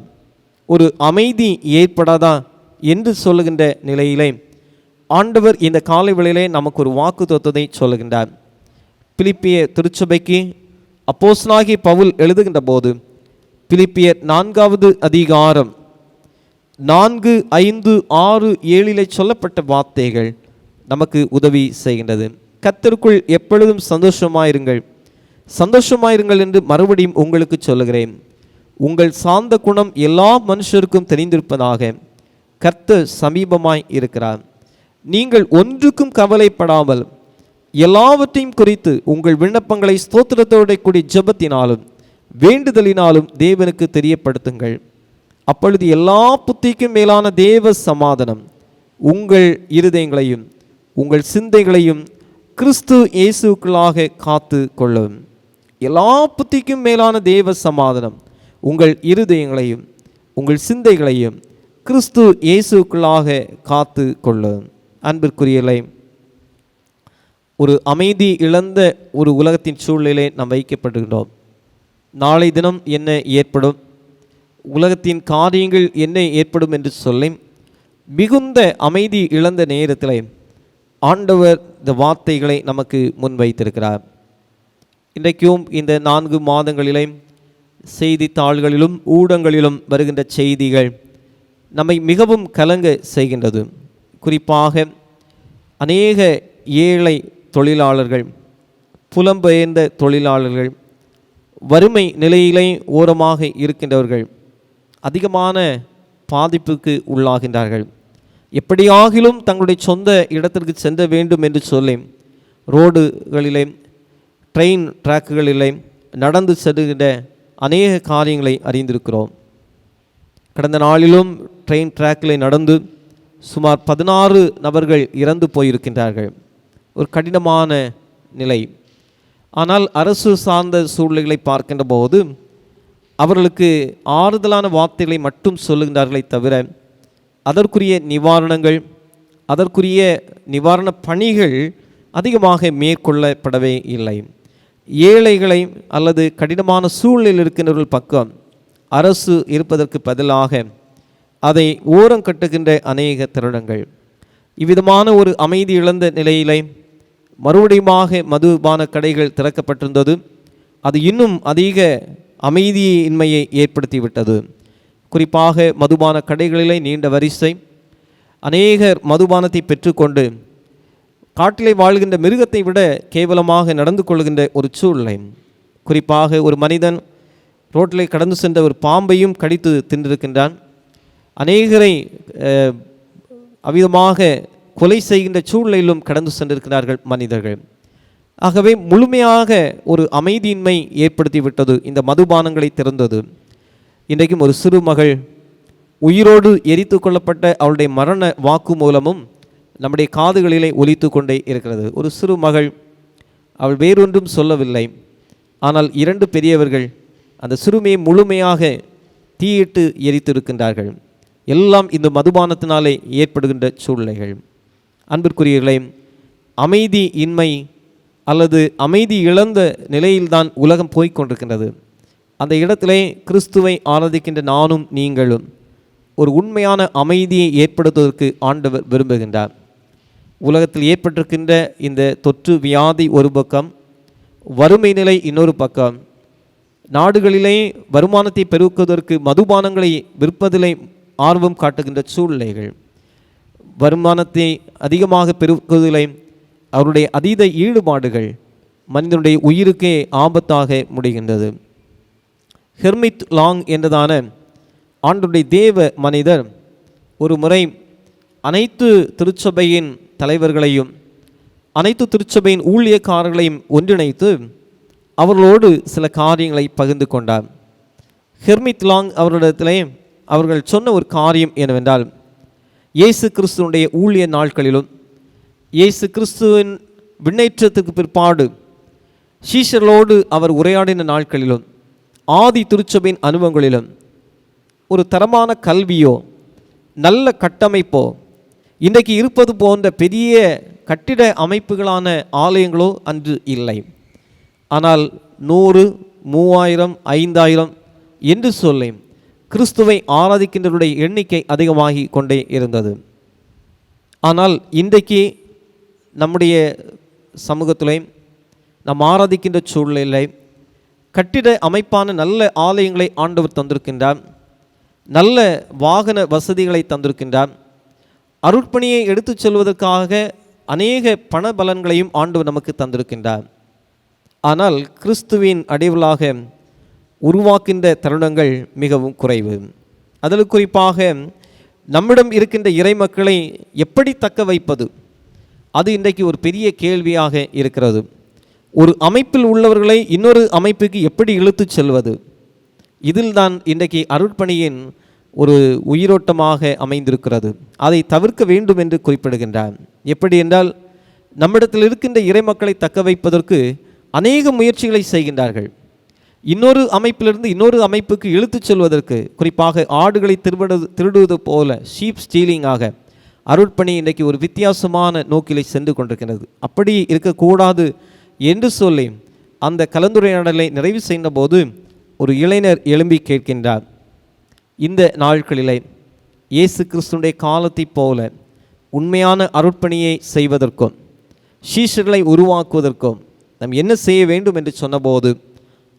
ஒரு அமைதி ஏற்படாதா என்று சொல்லுகின்ற நிலையிலே ஆண்டவர் இந்த காலை வேளையிலே நமக்கு ஒரு வாக்குத்தத்தத்தை சொல்லுகின்றார். பிலிப்பிய திருச்சபைக்கு அப்போஸ்தலனாகிய பவுல் எழுதுகின்ற போது பிலிப்பியர் 4வது அதிகாரம் 4, 5, 6, 7 சொல்லப்பட்ட வார்த்தைகள் நமக்கு உதவி செய்கின்றது. கர்த்தருக்குள் எப்பொழுதும் சந்தோஷமாயிருங்கள், சந்தோஷமாயிருங்கள் என்று மறுபடியும் உங்களுக்கு சொல்லுகிறேன். உங்கள் சாந்த குணம் எல்லா மனுஷருக்கும் தெரிந்திருப்பதாக, கர்த்தர் சமீபமாய் இருக்கிறார். நீங்கள் ஒன்றுக்கும் கவலைப்படாமல் எல்லாவற்றையும் குறித்து உங்கள் விண்ணப்பங்களை ஸ்தோத்திரத்தோடு கூடிய ஜெபத்தினாலும் வேண்டுதலினாலும் தேவனுக்கு தெரியப்படுத்துங்கள். அப்பொழுது எல்லா புத்திக்கும் மேலான தேவ சமாதானம் உங்கள் இருதயங்களையும் உங்கள் சிந்தைகளையும் கிறிஸ்து இயேசுக்குள்ளாக காத்து கொள்ளும். எல்லா புத்திக்கும் மேலான தேவ சமாதானம் உங்கள் இருதயங்களையும் உங்கள் சிந்தைகளையும் கிறிஸ்து இயேசுக்குள்ளாக காத்து கொள்ளும். அன்பிற்குரியலை, ஒரு அமைதி இழந்த ஒரு உலகத்தின் சூழ்நிலை நாம் வைக்கப்படுகின்றோம். நாளை தினம் என்ன ஏற்படும், உலகத்தின் காரியங்கள் என்ன ஏற்படும் என்று சொல்லி மிகுந்த அமைதி இழந்த நேரத்தில் ஆண்டவர் இந்த வார்த்தைகளை நமக்கு முன்வைத்திருக்கிறார். இன்றைக்கும் இந்த 4 மாதங்களிலே செய்தித்தாள்களிலும் ஊடகங்களிலும் வருகின்ற செய்திகள் நம்மை மிகவும் கலங்க செய்கின்றது. குறிப்பாக அநேக ஏழை தொழிலாளர்கள், புலம்பெயர்ந்த தொழிலாளர்கள், வறுமை நிலையிலே ஓரமாக இருக்கின்றவர்கள் அதிகமான பாதிப்புக்கு உள்ளாகின்றார்கள். எப்படியாகிலும் தங்களுடைய சொந்த இடத்திற்கு சென்ற வேண்டும் என்று சொல்லி ரோடுகளிலே, ட்ரெயின் ட்ராக்குகளிலே நடந்து செல்கின்ற அநேக காரியங்களை அறிந்திருக்கிறோம். கடந்த நாளிலும் ட்ரெயின் ட்ராக்கில் நடந்து சுமார் 16 நபர்கள் இறந்து போயிருக்கின்றார்கள். ஒரு கடினமான நிலை. ஆனால் அரசு சார்ந்த சூழ்நிலைகளை பார்க்கின்ற போது அவர்களுக்கு ஆறுதலான வார்த்தைகளை மட்டும் சொல்லுகின்றார்களே தவிர அதற்குரிய நிவாரணங்கள், அதற்குரிய நிவாரண பணிகள் அதிகமாக மேற்கொள்ளப்படவே இல்லை. ஏழைகளை அல்லது கடினமான சூழ்நிலையில் இருக்கின்றவர்கள் பக்கம் அரசு இருப்பதற்கு பதிலாக அதை ஓரம் கட்டுகின்ற அநேக தருணங்கள். இவ்விதமான ஒரு அமைதி இழந்த நிலையிலே மறுபடியுமாக மதுபான கடைகள் திறக்கப்பட்டிருந்தது. அது இன்னும் அதிக அமைதியின்மையை ஏற்படுத்திவிட்டது. குறிப்பாக மதுபான கடைகளிலே நீண்ட வரிசை, அநேகர் மதுபானத்தை பெற்றுக்கொண்டு காட்டிலே வாழ்கின்ற மிருகத்தை விட கேவலமாக நடந்து கொள்கின்ற ஒரு சூழ்நிலை. குறிப்பாக ஒரு மனிதன் ரோட்டிலே கடந்து சென்ற ஒரு பாம்பையும் கடித்து தின்றிருக்கின்றான். அநேகரை அவ்விதமாக கொலை செய்கின்ற சூழ்நிலையிலும் கடந்து சென்றிருக்கிறார்கள் மனிதர்கள். ஆகவே முழுமையாக ஒரு அமைதியின்மை ஏற்படுத்திவிட்டது இந்த மதுபானங்களை திறந்தது. இன்றைக்கும் ஒரு சிறு மகள் உயிரோடு எரித்து கொள்ளப்பட்ட அவளுடைய மரண வாக்கு மூலமும் நம்முடைய காதுகளிலே ஒலித்து கொண்டே இருக்கிறது. ஒரு சிறு மகள், அவள் வேறொன்றும் சொல்லவில்லை, ஆனால் 2 பெரியவர்கள் அந்த சிறுமியை முழுமையாக தீயிட்டு எரித்திருக்கின்றார்கள். எல்லாம் இந்த மதுபானத்தினாலே ஏற்படுகின்ற சூழ்நிலைகள். அன்பிற்குரியவர்களே, அமைதி இன்மை அல்லது அமைதி இழந்த நிலையில்தான் உலகம் போய்க்கொண்டிருக்கின்றது. அந்த இடத்திலே கிறிஸ்துவை ஆராதிக்கின்ற நானும் நீங்களும் ஒரு உண்மையான அமைதியை ஏற்படுத்துவதற்கு ஆண்டவர் விரும்புகின்றார். உலகத்தில் ஏற்பட்டிருக்கின்ற இந்த தொற்று வியாதி ஒரு பக்கம், வறுமை நிலை இன்னொரு பக்கம், நாடுகளிலே வருமானத்தை பெருக்குவதற்கு மதுபானங்களை விற்பதிலே ஆர்வம் காட்டுகின்ற சூழ்நிலைகள், வருமானத்தை அதிகமாக பெருக்குவதிலே அவருடைய அதீத ஈடுபாடுகள் மனிதனுடைய உயிருக்கே ஆபத்தாக முடிகின்றது. ஹெர்மிட் லாங் என்றதான ஆண்டவருடைய தேவ மனிதர் ஒரு முறை அனைத்து திருச்சபையின் தலைவர்களையும் அனைத்து திருச்சபையின் ஊழியக்காரர்களையும் ஒன்றிணைத்து அவர்களோடு சில காரியங்களை பகிர்ந்து கொண்டார். ஹெர்மிட் லாங் அவர்களிடத்திலே அவர்கள் சொன்ன ஒரு காரியம் என்னவென்றால், இயேசு கிறிஸ்துவனுடைய ஊழிய நாட்களிலும் இயேசு கிறிஸ்துவின் விண்ணேற்றத்துக்கு பிற்பாடு சீஷர்களோடு அவர் உரையாடின நாட்களிலும் ஆதி திருச்சபையின் அனுபவங்களிலும் ஒரு தரமான கல்வியோ நல்ல கட்டமைப்போ இன்றைக்கு இருப்பது போன்ற பெரிய கட்டிட அமைப்புகளான ஆலயங்களோ அன்று இல்லை. ஆனால் 100, 3000, 5000 என்று சொல்லி கிறிஸ்துவை ஆராதிக்கின்றவருடைய எண்ணிக்கை அதிகமாகி கொண்டே இருந்தது. ஆனால் இன்றைக்கு நம்முடைய சமூகத்திலே நாம் ஆராதிக்கின்ற சூழ்நிலை கட்டிட அமைப்பான நல்ல ஆலயங்களை ஆண்டவர் தந்திருக்கின்றார், நல்ல வாகன வசதிகளை தந்திருக்கின்றார், அருட்பணியை எடுத்துச் செல்வதற்காக அநேக பண பலன்களையும் ஆண்டவர் நமக்கு தந்திருக்கின்றார். ஆனால் கிறிஸ்துவின் அடைவலாக உருவாக்கின்ற தருணங்கள் மிகவும் குறைவு. அதில் குறிப்பாக நம்மிடம் இருக்கின்ற இறை மக்களை எப்படி தக்க வைப்பது, அது இன்றைக்கு ஒரு பெரிய கேள்வியாக இருக்கிறது. ஒரு அமைப்பில் உள்ளவர்களை இன்னொரு அமைப்புக்கு எப்படி இழுத்து செல்வது, இதில் தான் இன்றைக்கு அருட்பணியின் ஒரு உயிரோட்டமாக அமைந்திருக்கிறது. அதை தவிர்க்க வேண்டும் என்று குறிப்பிடுகின்றார். எப்படி என்றால், நம்மிடத்தில் இருக்கின்ற இறை மக்களை தக்க வைப்பதற்கு அநேக முயற்சிகளை செய்கின்றார்கள். இன்னொரு அமைப்பிலிருந்து இன்னொரு அமைப்புக்கு இழுத்து செல்வதற்கு, குறிப்பாக ஆடுகளை திருடுவது போல ஷீப் ஸ்டீலிங்காக அருட்பணி இன்றைக்கு ஒரு வித்தியாசமான நோக்கிலை சென்று கொண்டிருக்கிறது. அப்படி இருக்கக்கூடாது என்று சொல்லி அந்த கலந்துரையாடலை நிறைவு செய்த போது ஒரு இளைஞர் எழும்பி கேட்கின்றார், இந்த நாட்களிலே இயேசு கிறிஸ்துடைய காலத்தைப் போல உண்மையான அருட்பணியை செய்வதற்கும் சீஷர்களை உருவாக்குவதற்கும் நாம் என்ன செய்ய வேண்டும் என்று சொன்னபோது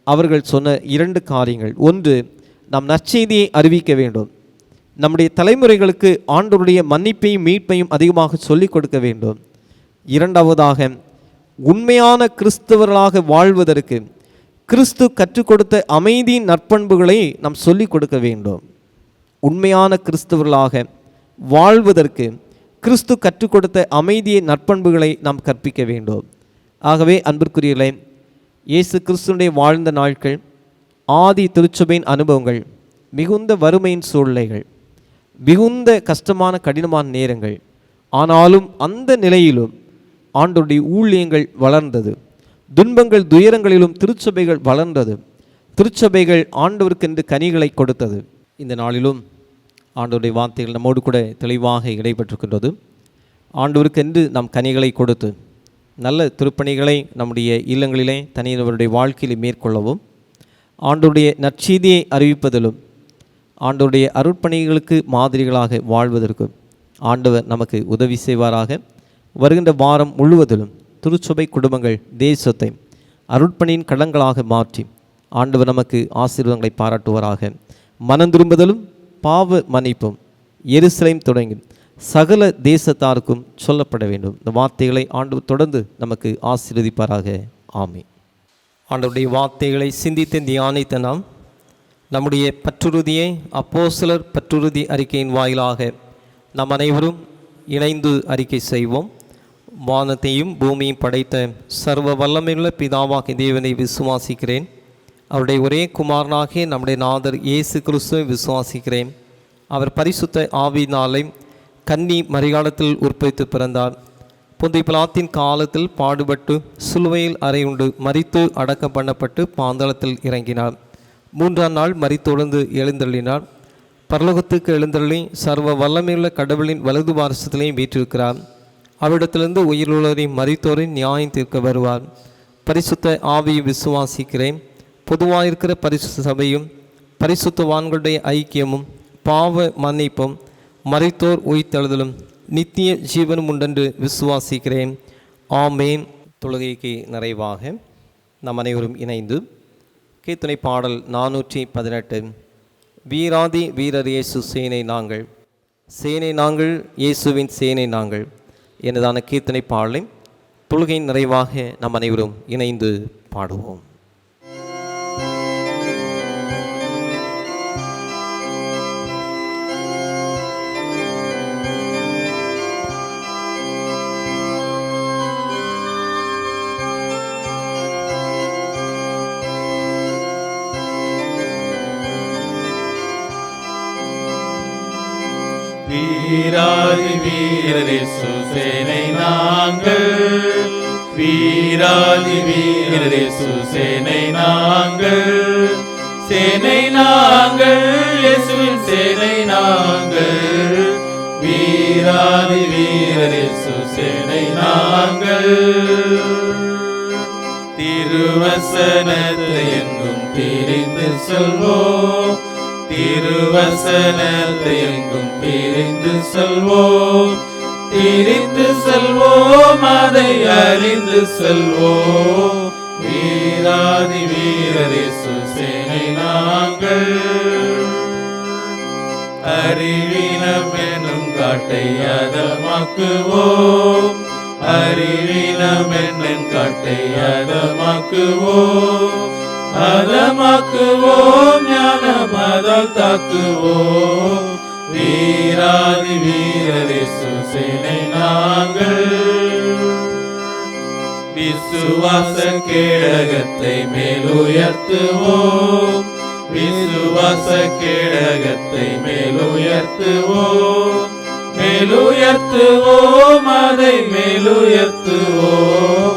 அவர்கள் சொன்ன 2 காரியங்கள். ஒன்று, நாம் நற்செய்தியை அறிவிக்க வேண்டும். நம்முடைய தலைமுறைகளுக்கு ஆண்டவருடைய மன்னிப்பையும் மீட்பையும் அதிகமாக சொல்லிக் கொடுக்க வேண்டும். இரண்டாவதாக, உண்மையான கிறிஸ்தவர்களாக வாழ்வதற்கு கிறிஸ்து கற்றுக் கொடுத்த அமைதியின் நற்பண்புகளை நாம் சொல்லிக் கொடுக்க வேண்டும். உண்மையான கிறிஸ்தவர்களாக வாழ்வதற்கு கிறிஸ்து கற்றுக் கொடுத்த அமைதியை நற்பண்புகளை நாம் கற்பிக்க வேண்டும். ஆகவே அன்பிற்குரியவர்களே, இயேசு கிறிஸ்துடைய வாழ்ந்த நாட்கள், ஆதி திருச்சபையின் அனுபவங்கள், மிகுந்த வறுமையின் சூழ்நிலைகள், மிகுந்த கஷ்டமான கடினமான நேரங்கள், ஆனாலும் அந்த நிலையிலும் ஆண்டவருடைய ஊழியங்கள் வளர்ந்தது. துன்பங்கள் துயரங்களிலும் திருச்சபைகள் வளர்ந்தது. திருச்சபைகள் ஆண்டவருக்கென்று கனிகளை கொடுத்தது. இந்த நாளிலும் ஆண்டவருடைய வார்த்தைகள் நம்மோடு கூட தெளிவாக இடைபெற்றிருக்கின்றது. ஆண்டவருக்கென்று நாம் கனிகளை கொடுத்து நல்ல திருப்பணிகளை நம்முடைய இல்லங்களிலே தனிநபருடைய வாழ்க்கையில் மேற்கொள்ளவும், ஆண்டவருடைய நற்செய்தியை அறிவிப்பதிலும் ஆண்டவருடைய அருட்பணிகளுக்கு மாதிரிகளாக வாழ்வதற்கு ஆண்டவர் நமக்கு உதவி செய்வாராக. வருகின்ற வாரம் முழுவதிலும் திருச்சபை குடும்பங்கள் தேசத்தை அருட்பணியின் கடன்களாக மாற்றி ஆண்டவர் நமக்கு ஆசீர்வாதங்களை பாராட்டுவாராக. மனம் திரும்புதலும் பாவ மன்னிப்பும் எருசலேம் தொடங்கி சகல தேசத்தாருக்கும் சொல்லப்பட வேண்டும். இந்த வார்த்தைகளை ஆண்டவர் தொடர்ந்து நமக்கு ஆசீர்வதிப்பாராக. ஆமென். ஆண்டவருடைய வார்த்தைகளை சிந்தித்து தியானித்த நாம் நம்முடைய பற்றுறுதியை அப்போஸ்தலர் பற்றுறுதி அறிக்கையின் வாயிலாக நாம் அனைவரும் இணைந்து அறிக்கை செய்வோம். வானத்தையும் பூமியும் படைத்த சர்வ வல்லமையுள்ள பிதாவாகிய தேவனை விசுவாசிக்கிறேன். அவருடைய ஒரே குமாரனாகிய நம்முடைய நாதர் இயேசு கிறிஸ்துவை விசுவாசிக்கிறேன். அவர் பரிசுத்த ஆவியினாலே கன்னி மரியாளத்தில் உற்பவித்து பிறந்தார். பொந்திய பிலாத்தின் காலத்தில் பாடுபட்டு சிலுவையில் அறையுண்டு மரித்து அடக்கம் பண்ணப்பட்டு பாதாளத்தில் இறங்கினார். 3ஆம் நாள் மரித்தொழுந்து எழுந்தள்ளினார். பரலோகத்துக்கு எழுந்தள்ளி சர்வ வல்லமையுள்ள கடவுளின் வலது வாரிசத்திலையும் வீற்றிருக்கிறார். அவ்விடத்திலிருந்து உயிருள்ளவரை மரித்தோரை நியாயம் தீர்க்க வருவார். பரிசுத்த ஆவியை விசுவாசிக்கிறேன். பொதுவாயிருக்கிற பரிசுத்த சபையும் பரிசுத்தவான்களுடைய ஐக்கியமும் பாவ மன்னிப்பும் மரித்தோர் உயிர்த்தெழுதலும் நித்திய ஜீவனும் உண்டென்று விசுவாசிக்கிறேன். ஆமேன். தொழுகைக்கு நிறைவாக நம் அனைவரும் இணைந்து கீர்த்தனை பாடல் 418 வீராதி வீரர் இயேசு சேனை நாங்கள், சேனை நாங்கள், இயேசுவின் சேனை நாங்கள் எனதான கீர்த்தனை பாடலை தொழுகையின் நிறைவாக நம் அனைவரும் இணைந்து பாடுவோம். வீராதி வீரர் இயேசு சேனை நாங்கள், வீராதி வீரர் இயேசு சேனை நாங்கள், சேனை நாங்கள், இயேசுவின் சேனை நாங்கள், வீராதி வீரர் இயேசு சேனை நாங்கள். திருவசனத்தை எங்கும் திரிந்து சொல்வோம், திருவசனத்தை எங்கும் திரிந்து செல்வோம், திரிந்து செல்வோம், அதை அறிந்து செல்வோம். வீராதி வீரர் இயேசு சேனை நாங்கள், அறிவீனம் என்னும் காட்டை அதமாக்குவோம், அறிவீனம் என்னும் காட்டை அதமாக்குவோம், அதமாக்குவோம், ஞானமதால் தாக்குவோம். வீராதி வீரர் இயேசு சேனை நாங்கள், விசுவாச கேடகத்தை மேலுயர்த்துவோம், விசுவாச கேடகத்தை மேலுயர்த்துவோம், மேலுயர்த்துவோம், அதை மேலுயர்த்துவோம்.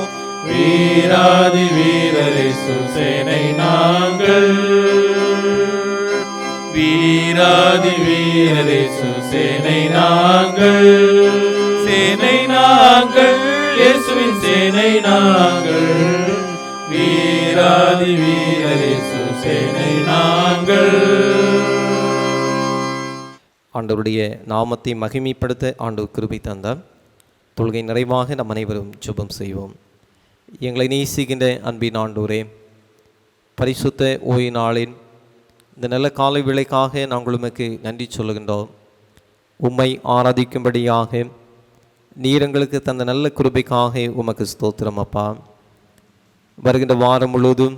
வீராதி வீரர் இயேசு சேனை நாங்கள், வீராதி வீரர் இயேசு சேனை நாங்கள், சேனை நாங்கள், இயேசுவின் சேனை நாங்கள், வீராதி வீரர் இயேசு சேனை நாங்கள். ஆண்டவருடைய நாமத்தை மகிமைப்படுத்த ஆண்டவர் கிருபை தந்தார். தொழுகை நிறைவாக நம் அனைவரும் ஜெபம் செய்வோம். எங்களை நேசிக்கின்ற அன்பின் ஆண்டவரே, பரிசுத்த ஓய்வு நாளின் இந்த நல்ல காலை வேளைக்காக நாங்கள் உமக்கு நன்றி சொல்லுகின்றோம். உம்மை ஆராதிக்கும்படியாக நீர் எங்களுக்கு தந்த நல்ல கிருபைக்காக உமக்கு ஸ்தோத்திரம் அப்பா. வருகின்ற வாரம் முழுவதும்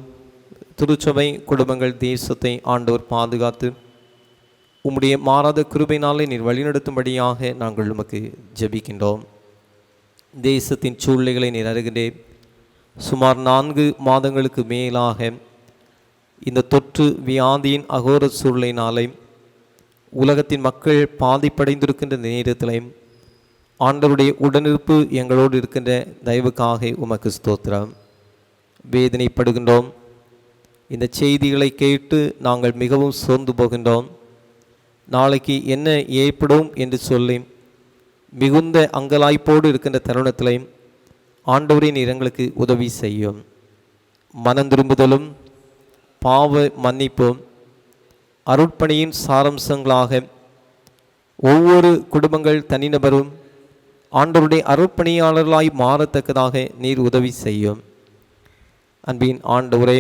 திருச்சபை குடும்பங்கள் தேசத்தை ஆண்டவர் பாதுகாத்து உம்முடைய மாறாத கிருபையினாலே நீர் வழிநடத்தும்படியாக நாங்கள் உமக்கு ஜெபிக்கின்றோம். தேசத்தின் சூழ்நிலைகளை நீர் அறிகின்றேன். சுமார் 4 மாதங்களுக்கு மேலாக இந்த தொற்று வியாதியின் அகோர சூழ்நிலையினாலே உலகத்தின் மக்கள் பாதிப்படைந்திருக்கின்ற நேரத்திலே ஆண்டவருடைய உடனிருப்பு எங்களோடு இருக்கின்ற தயவுக்காக உமக்கு ஸ்தோத்திரம். வேதனைப்படுகின்றோம். இந்த செய்திகளை கேட்டு நாங்கள் மிகவும் சோர்ந்து போகின்றோம். நாளைக்கு என்ன ஏற்படும் என்று சொல்லி மிகுந்த அங்கலாய்ப்போடு இருக்கின்ற தருணத்திலே ஆண்டவரே நீர் எங்களுக்கு உதவி செய்யும். மனம் திரும்புதலும் பாவ மன்னிப்பும் அருட்பணியின் சாரம்சங்களாக ஒவ்வொரு குடும்பங்கள் தனிநபரும் ஆண்டவருடைய அருட்பணியாளர்களாய் மாறத்தக்கதாக நீர் உதவி செய்யும். அன்பின் ஆண்டவரே,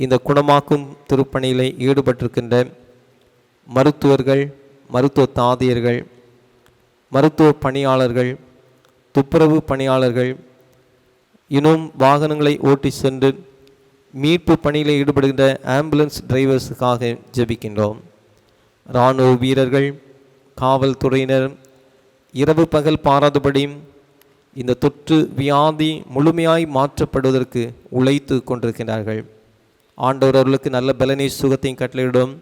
இந்த குணமாக்கும் திருப்பணியிலே ஈடுபட்டிருக்கின்ற மருத்துவர்கள், மருத்துவ தாதியர்கள், மருத்துவ பணியாளர்கள், துப்புரவு பணியாளர்கள், இன்னும் வாகனங்களை ஓட்டி சென்று மீட்பு பணியில் ஈடுபடுகின்ற ஆம்புலன்ஸ் டிரைவர்ஸுக்காக ஜெபிக்கின்றோம். இராணுவ வீரர்கள், காவல்துறையினர் இரவு பகல் பாராதபடி இந்த தொற்று வியாதி முழுமையாய் மாற்றப்படுவதற்கு உழைத்து கொண்டிருக்கிறார்கள். ஆண்டவர் அவர்களுக்கு நல்ல பலனை சுகத்தையும் கட்டளையிடும்.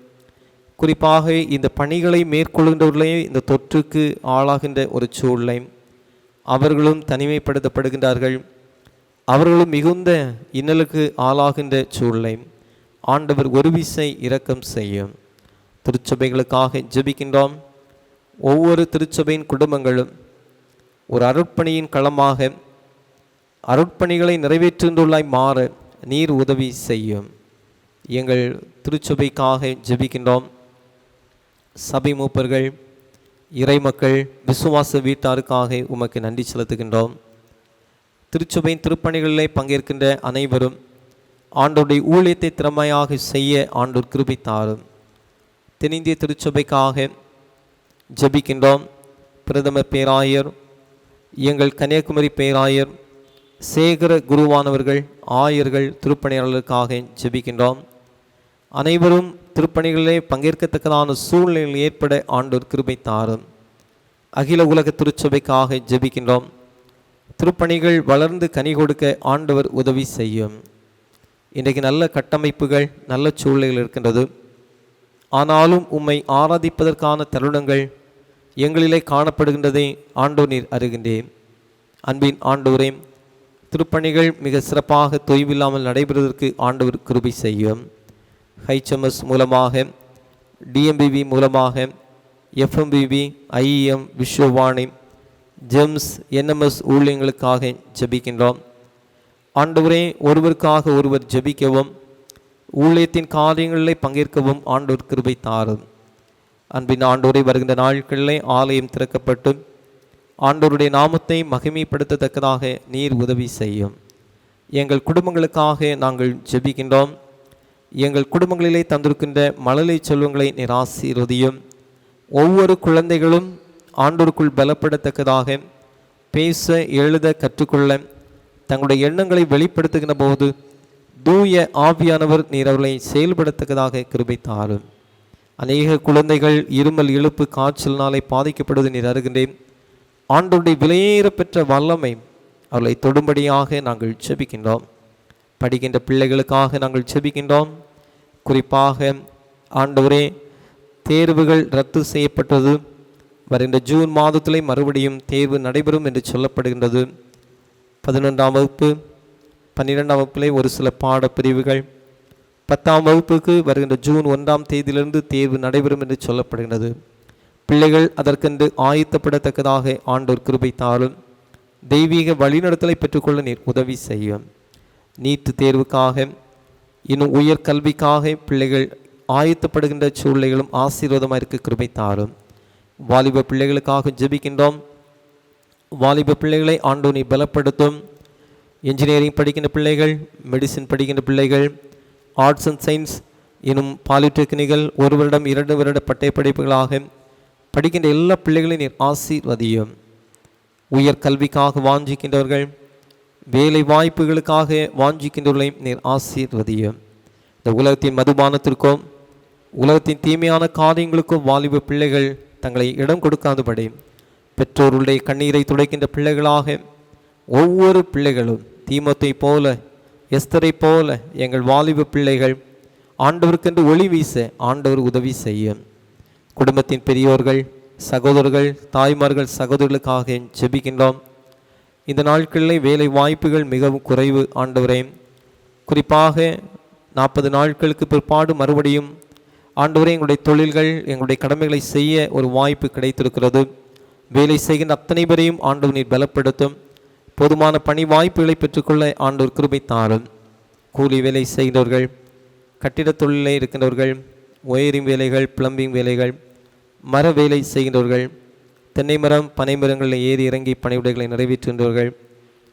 குறிப்பாக இந்த பணிகளை மேற்கொள்கின்றவர்களே இந்த தொற்றுக்கு ஆளாகின்ற ஒரு சூழ்நிலை, அவர்களும் தனிமைப்படுத்தப்படுகின்றார்கள். அவர்களும் மிகுந்த இன்னலுக்கு ஆளாகின்ற சூழ்நிலை. ஆண்டவர் ஒரு விசை இரக்கம் செய்யும். திருச்சபைகளுக்காக ஜெபிக்கின்றோம். ஒவ்வொரு திருச்சபையின் குடும்பங்களும் ஒரு அருட்பணியின் களமாக அருட்பணிகளை நிறைவேற்றுந்துள்ளாய் மாற நீர் உதவி செய்யும். எங்கள் திருச்சபைக்காக ஜெபிக்கின்றோம். சபை மூப்பர்கள், இறைமக்கள், விசுவாச வீட்டாருக்காக உமக்கு நன்றி செலுத்துகின்றோம். திருச்சபையின் திருப்பணிகளிலே பங்கேற்கின்ற அனைவரும் ஆண்டோருடைய ஊழியத்தை திறமையாக செய்ய ஆண்டோர் கிருபை தாரும். தென்னிந்திய திருச்சபைக்காக ஜெபிக்கின்றோம். பிரதமர் பேராயர், எங்கள் கன்னியாகுமரி பேராயர், சேகர குருவானவர்கள், ஆயர்கள், திருப்பணியாளர்களுக்காக ஜெபிக்கின்றோம். அனைவரும் திருப்பணிகளிலே பங்கேற்கத்தக்கதான சூழ்நிலையில் ஏற்பட ஆண்டோர் கிருபை தாரும். அகில உலக திருச்சபைக்காக ஜெபிக்கின்றோம். திருப்பணிகள் வளர்ந்து கனி கொடுக்க ஆண்டவர் உதவி செய்யும். இன்றைக்கு நல்ல கட்டமைப்புகள், நல்ல சூழ்நிலைகள் இருக்கின்றது. ஆனாலும் உம்மை ஆராதிப்பதற்கான தருணங்கள் எங்களிலே காணப்படுகின்றதை ஆண்டோர் நீர் அறிகின்றேன். அன்பின் ஆண்டவரே, திருப்பணிகள் மிக சிறப்பாக தொய்வில்லாமல் நடைபெறுவதற்கு ஆண்டவர் கிருபை செய்யும். ஹைச்எம்எஸ் மூலமாக, டிஎம்பிவி மூலமாக, எஃப்எம்பிவி, ஐஇஎம், விஸ்வவாணி, ஜெம்ஸ், என்எம்எஸ் ஊழியங்களுக்காக ஜெபிக்கின்றோம். ஆண்டவரே, ஒருவருக்காக ஒருவர் ஜெபிக்கவும் ஊழியத்தின் காரியங்களில் பங்கேற்கவும் ஆண்டவர் கிருபை தாரும். அன்பின் ஆண்டவரை, வருகின்ற நாட்களிலே ஆலயம் திறக்கப்பட்டு ஆண்டவருடைய நாமத்தை மகிமைப்படுத்தத்தக்கதாக நீர் உதவி செய்யும். எங்கள் குடும்பங்களுக்காக நாங்கள் ஜெபிக்கின்றோம். எங்கள் குடும்பங்களிலே தந்திருக்கின்ற மழலை செல்வங்களை நீர் ஆசீர்வதியும். ஒவ்வொரு குழந்தைகளும் ஆண்டவருக்குள் பலப்படத்தக்கதாக பேச, எழுத கற்றுக்கொள்ள தங்களுடைய எண்ணங்களை வெளிப்படுத்துகின்ற போது தூய ஆவியானவர் நீர் அவர்களை செயல்படத்தக்கதாக கிருபை தாரும். அநேக குழந்தைகள் இருமல், இழுப்பு, காய்ச்சல்னாலே பாதிக்கப்படுவது நீர் அறிகின்றேன். ஆண்டவருடைய விலையேற பெற்ற வல்லமை அவர்களை தொடும்படியாக நாங்கள் ஜெபிக்கின்றோம். படிக்கின்ற பிள்ளைகளுக்காக நாங்கள் ஜெபிக்கின்றோம். குறிப்பாக ஆண்டவரே, தேர்வுகள் ரத்து செய்யப்பட்டது. வருகின்ற ஜூன் மாதத்திலே மறுபடியும் தேர்வு நடைபெறும் என்று சொல்லப்படுகின்றது. 11ஆம் வகுப்பு, 12ஆம் வகுப்பிலே ஒரு சில பாடப்பிரிவுகள், 10ஆம் வகுப்புக்கு வருகின்ற ஜூன் 1ஆம் தேதியிலிருந்து தேர்வு நடைபெறும் என்று சொல்லப்படுகின்றது. பிள்ளைகள் அதற்கென்று ஆயத்தப்படத்தக்கதாக ஆண்டோர் கிருபை தாரும். தெய்வீக வழிநடத்தலை பெற்றுக்கொள்ள நீர் உதவி செய்யும். நீட் தேர்வுக்காக, இன்னும் உயர்கல்விக்காக பிள்ளைகள் ஆயத்தப்படுகின்ற சூழ்நிலைகளும் ஆசீர்வாதமாக இருக்க கிருபை தாரும். வாலிப பிள்ளைகளுக்காக ஜெபிக்கின்றோம். வாலிப பிள்ளைகளை ஆண்டோர் நீ பலப்படுத்தும். இன்ஜினியரிங் படிக்கின்ற பிள்ளைகள், மெடிசின் படிக்கின்ற பிள்ளைகள், ஆர்ட்ஸ் அண்ட் சயின்ஸ் எனும் பாலிடெக்னிக்கல் 1 வருடம் 2 வருட பட்டய படிப்புகளாக படிக்கின்ற எல்லா பிள்ளைகளையும் நீர் ஆசீர்வதியும். உயர்கல்விக்காக வாஞ்சிக்கின்றவர்கள், வேலை வாய்ப்புகளுக்காக வாஞ்சிக்கின்றவர்களையும் நீர் ஆசீர்வதியும். இந்த உலகத்தின் மதுபானத்திற்கும் உலகத்தின் தீமையான காரியங்களுக்கும் வாலிப பிள்ளைகள் தங்களை இடம் கொடுக்காதபடி பெற்றோருடைய கண்ணீரை துடைக்கின்ற பிள்ளைகளாக ஒவ்வொரு பிள்ளைகளும் தீமோத்தை போல, எஸ்தரை போல எங்கள் வாலிப பிள்ளைகள் ஆண்டவருக்கென்று ஒளி வீச ஆண்டவர் உதவி செய்யும். குடும்பத்தின் பெரியோர்கள், சகோதரர்கள், தாய்மார்கள், சகோதரர்களுக்காக ஜெபிக்கின்றோம். இந்த நாட்களில் வேலை வாய்ப்புகள் மிகவும் குறைவு ஆண்டவரே. குறிப்பாக 40 நாட்களுக்கு பிற்பாடு மறுபடியும் ஆண்டவரே, எங்களுடைய தொழில்கள், எங்களுடைய கடமைகளை செய்ய ஒரு வாய்ப்பு கிடைத்திருக்கிறது. வேலை செய்கின்ற அத்தனை பேரையும் ஆண்டவர் நீர் பலப்படுத்தும். போதுமான பணி வாய்ப்புகளை பெற்றுக்கொள்ள ஆண்டவர் கிருபை தாரும். கூலி வேலை செய்கின்றவர்கள், கட்டிடத் தொழிலே இருக்கின்றவர்கள், ஒயரிங் வேலைகள், பிளம்பிங் வேலைகள், மர வேலை செய்கின்றவர்கள், தென்னை மரம், பனை மரங்களில் ஏறி இறங்கி பணிவிடைகளை நிறைவேற்றுகின்றவர்கள்,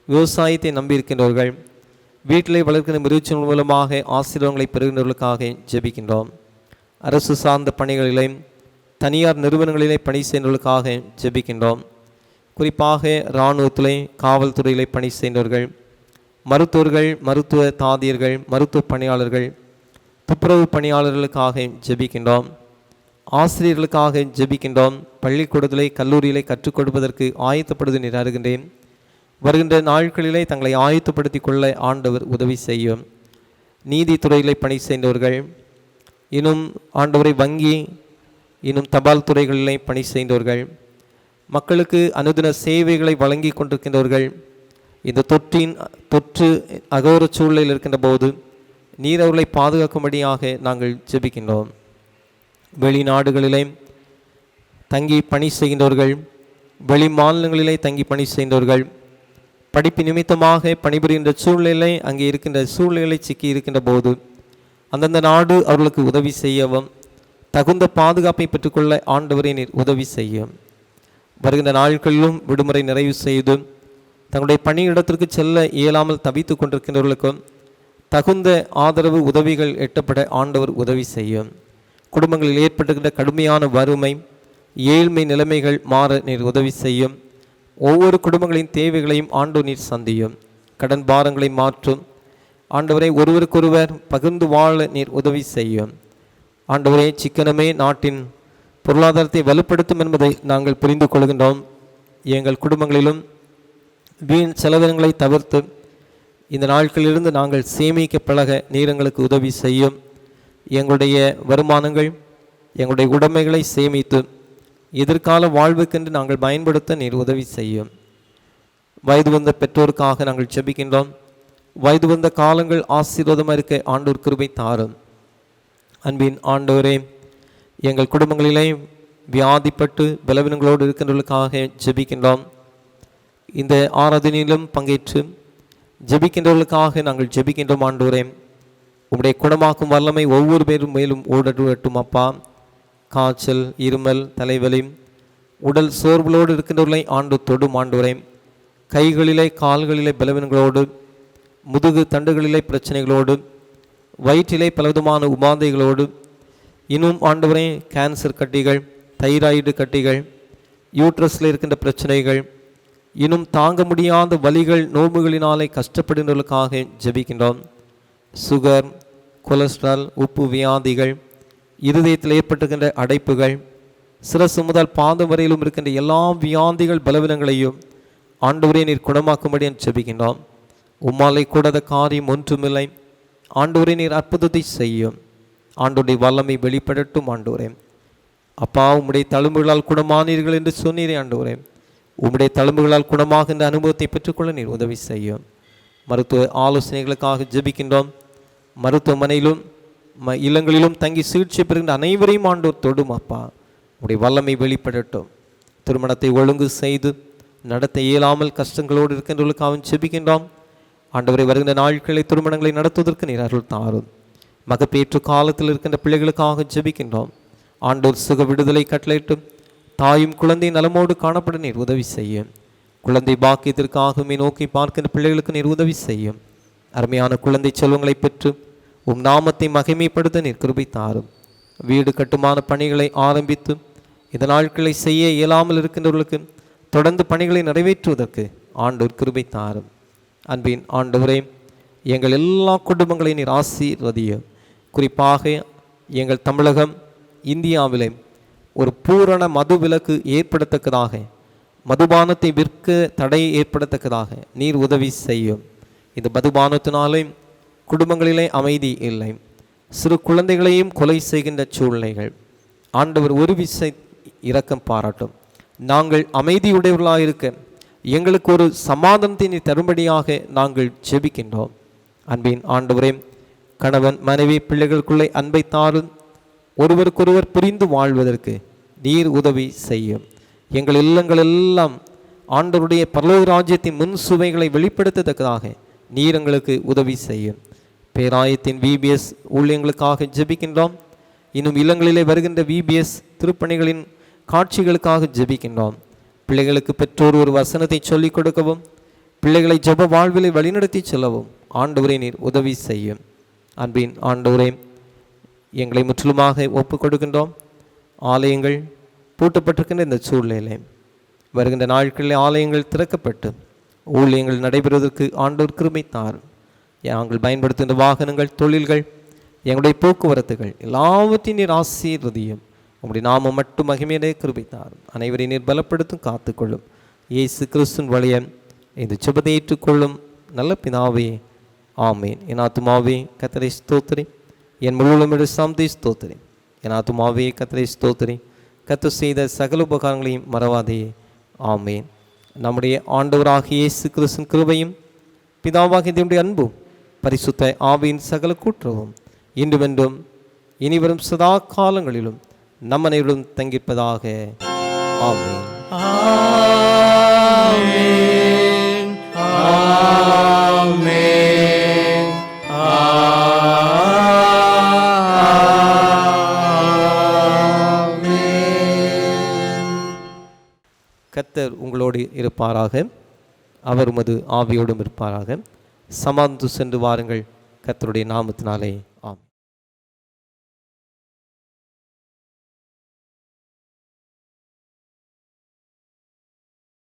விவசாயத்தை நம்பியிருக்கின்றவர்கள், வீட்டிலே வளர்க்கின்ற மிருகச்சின் மூலமாக ஆசீர்வாதங்களை பெறுகின்றவர்களுக்காக ஜெபிக்கின்றோம். அரசு சார்ந்த பணிகளிலே, தனியார் நிறுவனங்களிலே பணி செய்கின்றவர்களுக்காக ஜெபிக்கின்றோம். குறிப்பாக இராணுவத்திலே, காவல்துறையிலே பணி செய்கின்றவர்கள், மருத்துவர்கள், மருத்துவ தாதியர்கள், மருத்துவ பணியாளர்கள், துப்புரவு பணியாளர்களுக்காக ஜெபிக்கின்றோம். ஆசிரியர்களுக்காக ஜெபிக்கின்றோம். பள்ளிக்கூடத்திலே, கல்லூரியிலே கற்றுக் கொடுப்பதற்கு ஆயத்தப்படுவது நீர் அறிகின்றேன். வருகின்ற நாட்களிலே தங்களை ஆயத்தப்படுத்தி கொள்ள ஆண்டவர் உதவி செய்யும். நீதித்துறையிலே பணி செய்தவர்கள், இன்னும் ஆண்டவரை வங்கி, இன்னும் தபால் துறைகளிலே பணி செய்தவர்கள், மக்களுக்கு அனுதின சேவைகளை வழங்கி கொண்டிருக்கின்றவர்கள், இந்த தொற்று அகோர சூழலில் இருக்கின்ற போது நீர் அவர்களை பாதுகாக்கும்படியாக நாங்கள் ஜெபிக்கின்றோம். வெளிநாடுகளிலே தங்கி பணி செய்கின்றவர்கள், வெளி மாநிலங்களிலே தங்கி பணி செய்தவர்கள், படிப்பு நிமித்தமாக பணிபுரிகின்ற சூழ்நிலை, அங்கே இருக்கின்ற சூழ்நிலை சிக்கி இருக்கின்ற போது அந்தந்த நாடு அவர்களுக்கு உதவி செய்யவும், தகுந்த பாதுகாப்பை பெற்றுக்கொள்ள ஆண்டவரை நீர் உதவி செய்யும். வருகின்ற நாட்களிலும் விடுமுறை நிறைவு செய்து தங்களுடைய பணியிடத்திற்கு செல்ல இயலாமல் தவித்து கொண்டிருக்கின்றவர்களுக்கும் தகுந்த ஆதரவு உதவிகள் எட்டப்பட ஆண்டவர் உதவி செய்யும். குடும்பங்களில் ஏற்பட்டுகின்ற கடுமையான வறுமை, ஏழ்மை நிலைமைகள் மாற நீர் உதவி செய்யும். ஒவ்வொரு குடும்பங்களின் தேவைகளையும் ஆண்டவர் நீர் சந்தியும். கடன் பாரங்களை மாற்றும். ஆண்டவரை ஒருவருக்கொருவர் பகிர்ந்து வாழ நீர் உதவி செய்யும். ஆண்டவரே, சிக்கனமே நாட்டின் பொருளாதாரத்தை வலுப்படுத்தும் என்பதை நாங்கள் புரிந்து கொள்கின்றோம். எங்கள் குடும்பங்களிலும் வீண் செலவினங்களை தவிர்த்து இந்த நாட்களிலிருந்து நாங்கள் சேமிக்க பழக நீர் எங்களுக்கு உதவி செய்யும். எங்களுடைய வருமானங்கள், எங்களுடைய உடைமைகளை சேமித்து எதிர்கால வாழ்வுக்கென்று நாங்கள் பயன்படுத்த நீர் உதவி செய்யும். வயது வந்த பெற்றோருக்காக நாங்கள் ஜெபிக்கின்றோம். வயது வந்த காலங்கள் ஆசீர்வாதமாக இருக்க ஆண்டவர் கிருபை தாரும். அன்பின் ஆண்டவரே, எங்கள் குடும்பங்களிலே வியாதிப்பட்டு பலவீனங்களோடு இருக்கின்றவர்களுக்காக ஜெபிக்கின்றோம். இந்த ஆராதனையிலும் பங்கேற்று ஜெபிக்கின்றவர்களுக்காக நாங்கள் ஜெபிக்கின்றோம். ஆண்டவரே, உம்முடைய குணமாக்கும் வல்லமை ஒவ்வொரு பேரும் மேலும் ஓடட்டும் அப்பா. காய்ச்சல், இருமல், தலைவலி, உடல் சோர்வுகளோடு இருக்கின்றவர்களை ஆண்டு தொடும் ஆண்டவரே. கைகளிலே கால்களிலே பலவீனங்களோடு, முதுகு தண்டுகளிலே பிரச்சனைகளோடு, வயிற்றிலே பலவிதமான உபாதைகளோடு, இன்னும் ஆண்டவரே கேன்சர் கட்டிகள், தைராய்டு கட்டிகள், யூட்ரஸில் இருக்கின்ற பிரச்சனைகள், இன்னும் தாங்க முடியாத வலிகள், நோம்புகளினாலே கஷ்டப்படுகிறவர்களுக்காக ஜெபிக்கின்றோம். சுகர், கொலஸ்ட்ரால், உப்பு வியாதிகள், இருதயத்தில் ஏற்பட்டுகின்ற அடைப்புகள், சிரசு முதல் பாதம் வரையிலும் இருக்கின்ற எல்லா வியாதிகள் பலவீனங்களையும் ஆண்டவரே நீர் குணமாக்கும்படி ஜெபிக்கின்றோம். உம்மாலை கூடாத காரியம் ஒன்றுமில்லை. ஆண்டவரே நீர் அற்புதத்தை செய்யும். ஆண்டவருடைய வல்லமை வெளிப்படட்டும். ஆண்டவரே அப்பா, உம்முடைய தழும்புகளால் குணமானீர்கள் என்று சொன்னீரே. ஆண்டவரே, உம்முடைய தழும்புகளால் குணமாகின்ற அனுபவத்தை பெற்றுக்கொள்ள நீர் உதவி செய்யும். மருத்துவ ஆலோசனைகளுக்காக ஜெபிக்கின்றோம். மருத்துவமனையிலும் இல்லங்களிலும் தங்கி சிகிச்சை பெறுகின்ற அனைவரையும் ஆண்டவர் தொடும் அப்பா. உம்முடைய வல்லமை வெளிப்படட்டும். திருமணத்தை ஒழுங்கு செய்து நடத்த இயலாமல் கஷ்டங்களோடு இருக்கின்றவர்களுக்காக ஜெபிக்கின்றோம். ஆண்டவரை, வருகின்ற நாட்களை திருமணங்களை நடத்துவதற்கு நீர் அருள் தாரும். மகப்பேற்று காலத்தில் இருக்கின்ற பிள்ளைகளுக்காக ஜெபிக்கின்றோம். ஆண்டோர் சுக விடுதலை கட்டளையிட்டும். தாயும் குழந்தை நலமோடு காணப்பட நீர் உதவி செய்யும். குழந்தை பாக்கியத்திற்காகவே நோக்கி பார்க்கின்ற பிள்ளைகளுக்கு நீர் உதவி செய்யும். அருமையான குழந்தை செல்வங்களை பெற்று உம் நாமத்தை மகிமைப்படுத்த நீர் கிருபை தாரும். வீடு கட்டுமான பணிகளை ஆரம்பித்து இந்த நாட்களை செய்ய இயலாமல் இருக்கின்றவர்களுக்கு தொடர்ந்து பணிகளை நிறைவேற்றுவதற்கு ஆண்டவர் கிருபை தாரும். அன்பின் ஆண்டவரே, எங்கள் எல்லா குடும்பங்களையும் நீர் ஆசீர்வதியும். குறிப்பாக எங்கள் தமிழகம், இந்தியாவிலே ஒரு பூரண மது விலக்கு ஏற்படத்தக்கதாக, மதுபானத்தை விற்க தடை ஏற்படத்தக்கதாக நீர் உதவி செய்யும். இந்த மதுபானத்தினாலே குடும்பங்களிலே அமைதி இல்லை. சிறு குழந்தைகளையும் கொலை செய்கின்ற சூழ்நிலைகள். ஆண்டவர் ஒரு விசை இரக்கம் பாராட்டும். நாங்கள் அமைதியுடையவர்களாக இருக்க எங்களுக்கு ஒரு சமாதானத்தை நீ தரும்படியாக நாங்கள் ஜெபிக்கின்றோம். அன்பின் ஆண்டவரே, கணவன் மனைவி பிள்ளைகளுக்குள்ளே அன்பை தாரும். ஒருவருக்கொருவர் புரிந்து வாழ்வதற்கு நீர் உதவி செய்யும். எங்கள் இல்லங்கள் எல்லாம் ஆண்டவருடைய பரலோக ராஜ்யத்தின் முன் சுவைகளை வெளிப்படுத்தத்தக்கதாக நீர் எங்களுக்கு உதவி செய்யும். பேராயத்தின் விபிஎஸ் ஊழியங்களுக்காக ஜெபிக்கின்றோம். இன்னும் இல்லங்களிலே வருகின்ற விபிஎஸ் திருப்பணிகளின் காட்சிகளுக்காக ஜெபிக்கின்றோம். பிள்ளைகளுக்கு பெற்றோர் ஒரு வசனத்தை சொல்லிக் கொடுக்கவும், பிள்ளைகளை ஜெப வாழ்விலை வழிநடத்தி செல்லவும் ஆண்டவரே நீர் உதவி செய்யும். அன்பின் ஆண்டவரே, எங்களை முற்றிலுமாக ஒப்புக் கொடுக்கின்றோம். ஆலயங்கள் பூட்டப்பட்டிருக்கின்ற இந்த சூழ்நிலை வருகின்ற நாட்களில் ஆலயங்கள் திறக்கப்பட்டு ஊழியங்கள் நடைபெறுவதற்கு ஆண்டவர் கிருபை தாரும். நாங்கள் பயன்படுத்துகின்ற வாகனங்கள், தொழில்கள், எங்களுடைய போக்குவரத்துகள் எல்லாவற்றையும் நீர் ஆசீர்வதியும். உங்களுடைய நாமம் மட்டும் மகிமையிலே கிருபை தாரும். அனைவரையும் நீர் பலப்படுத்தும், காத்துக்கொள்ளும். இயேசு கிறிஸ்துவின் வழியை இந்த ஜெபத்தை ஏற்றுக்கொள்ளும் நல்ல பிதாவே, ஆமேன். என் ஆத்துமாவே கர்த்தரை ஸ்தோத்திரி, என் முழுவதும் சாந்தி ஸ்தோத்திரி. என் ஆத்துமாவே கர்த்தரை ஸ்தோத்திரி, கர்த்தர் செய்த சகல உபகாரங்களையும் மறவாதே, ஆமேன். நம்முடைய ஆண்டவராகிய இயேசு கிறிஸ்துவின் கிருபையும் பிதாவாகிய தேவனுடைய அன்பும் பரிசுத்த ஆவியின் சகல கூட்டுறவும் இன்றுவென்றும் இனிவரும் சதா காலங்களிலும் நம்ம அனைவரும் தங்கியிருப்பதாக, ஆமேன். கர்த்தர் உங்களோடு இருப்பாராக, அவர் உமது ஆவியோடும் இருப்பாராக. சமாந்து சென்று வாருங்கள், கர்த்தருடைய நாமத்தினாலே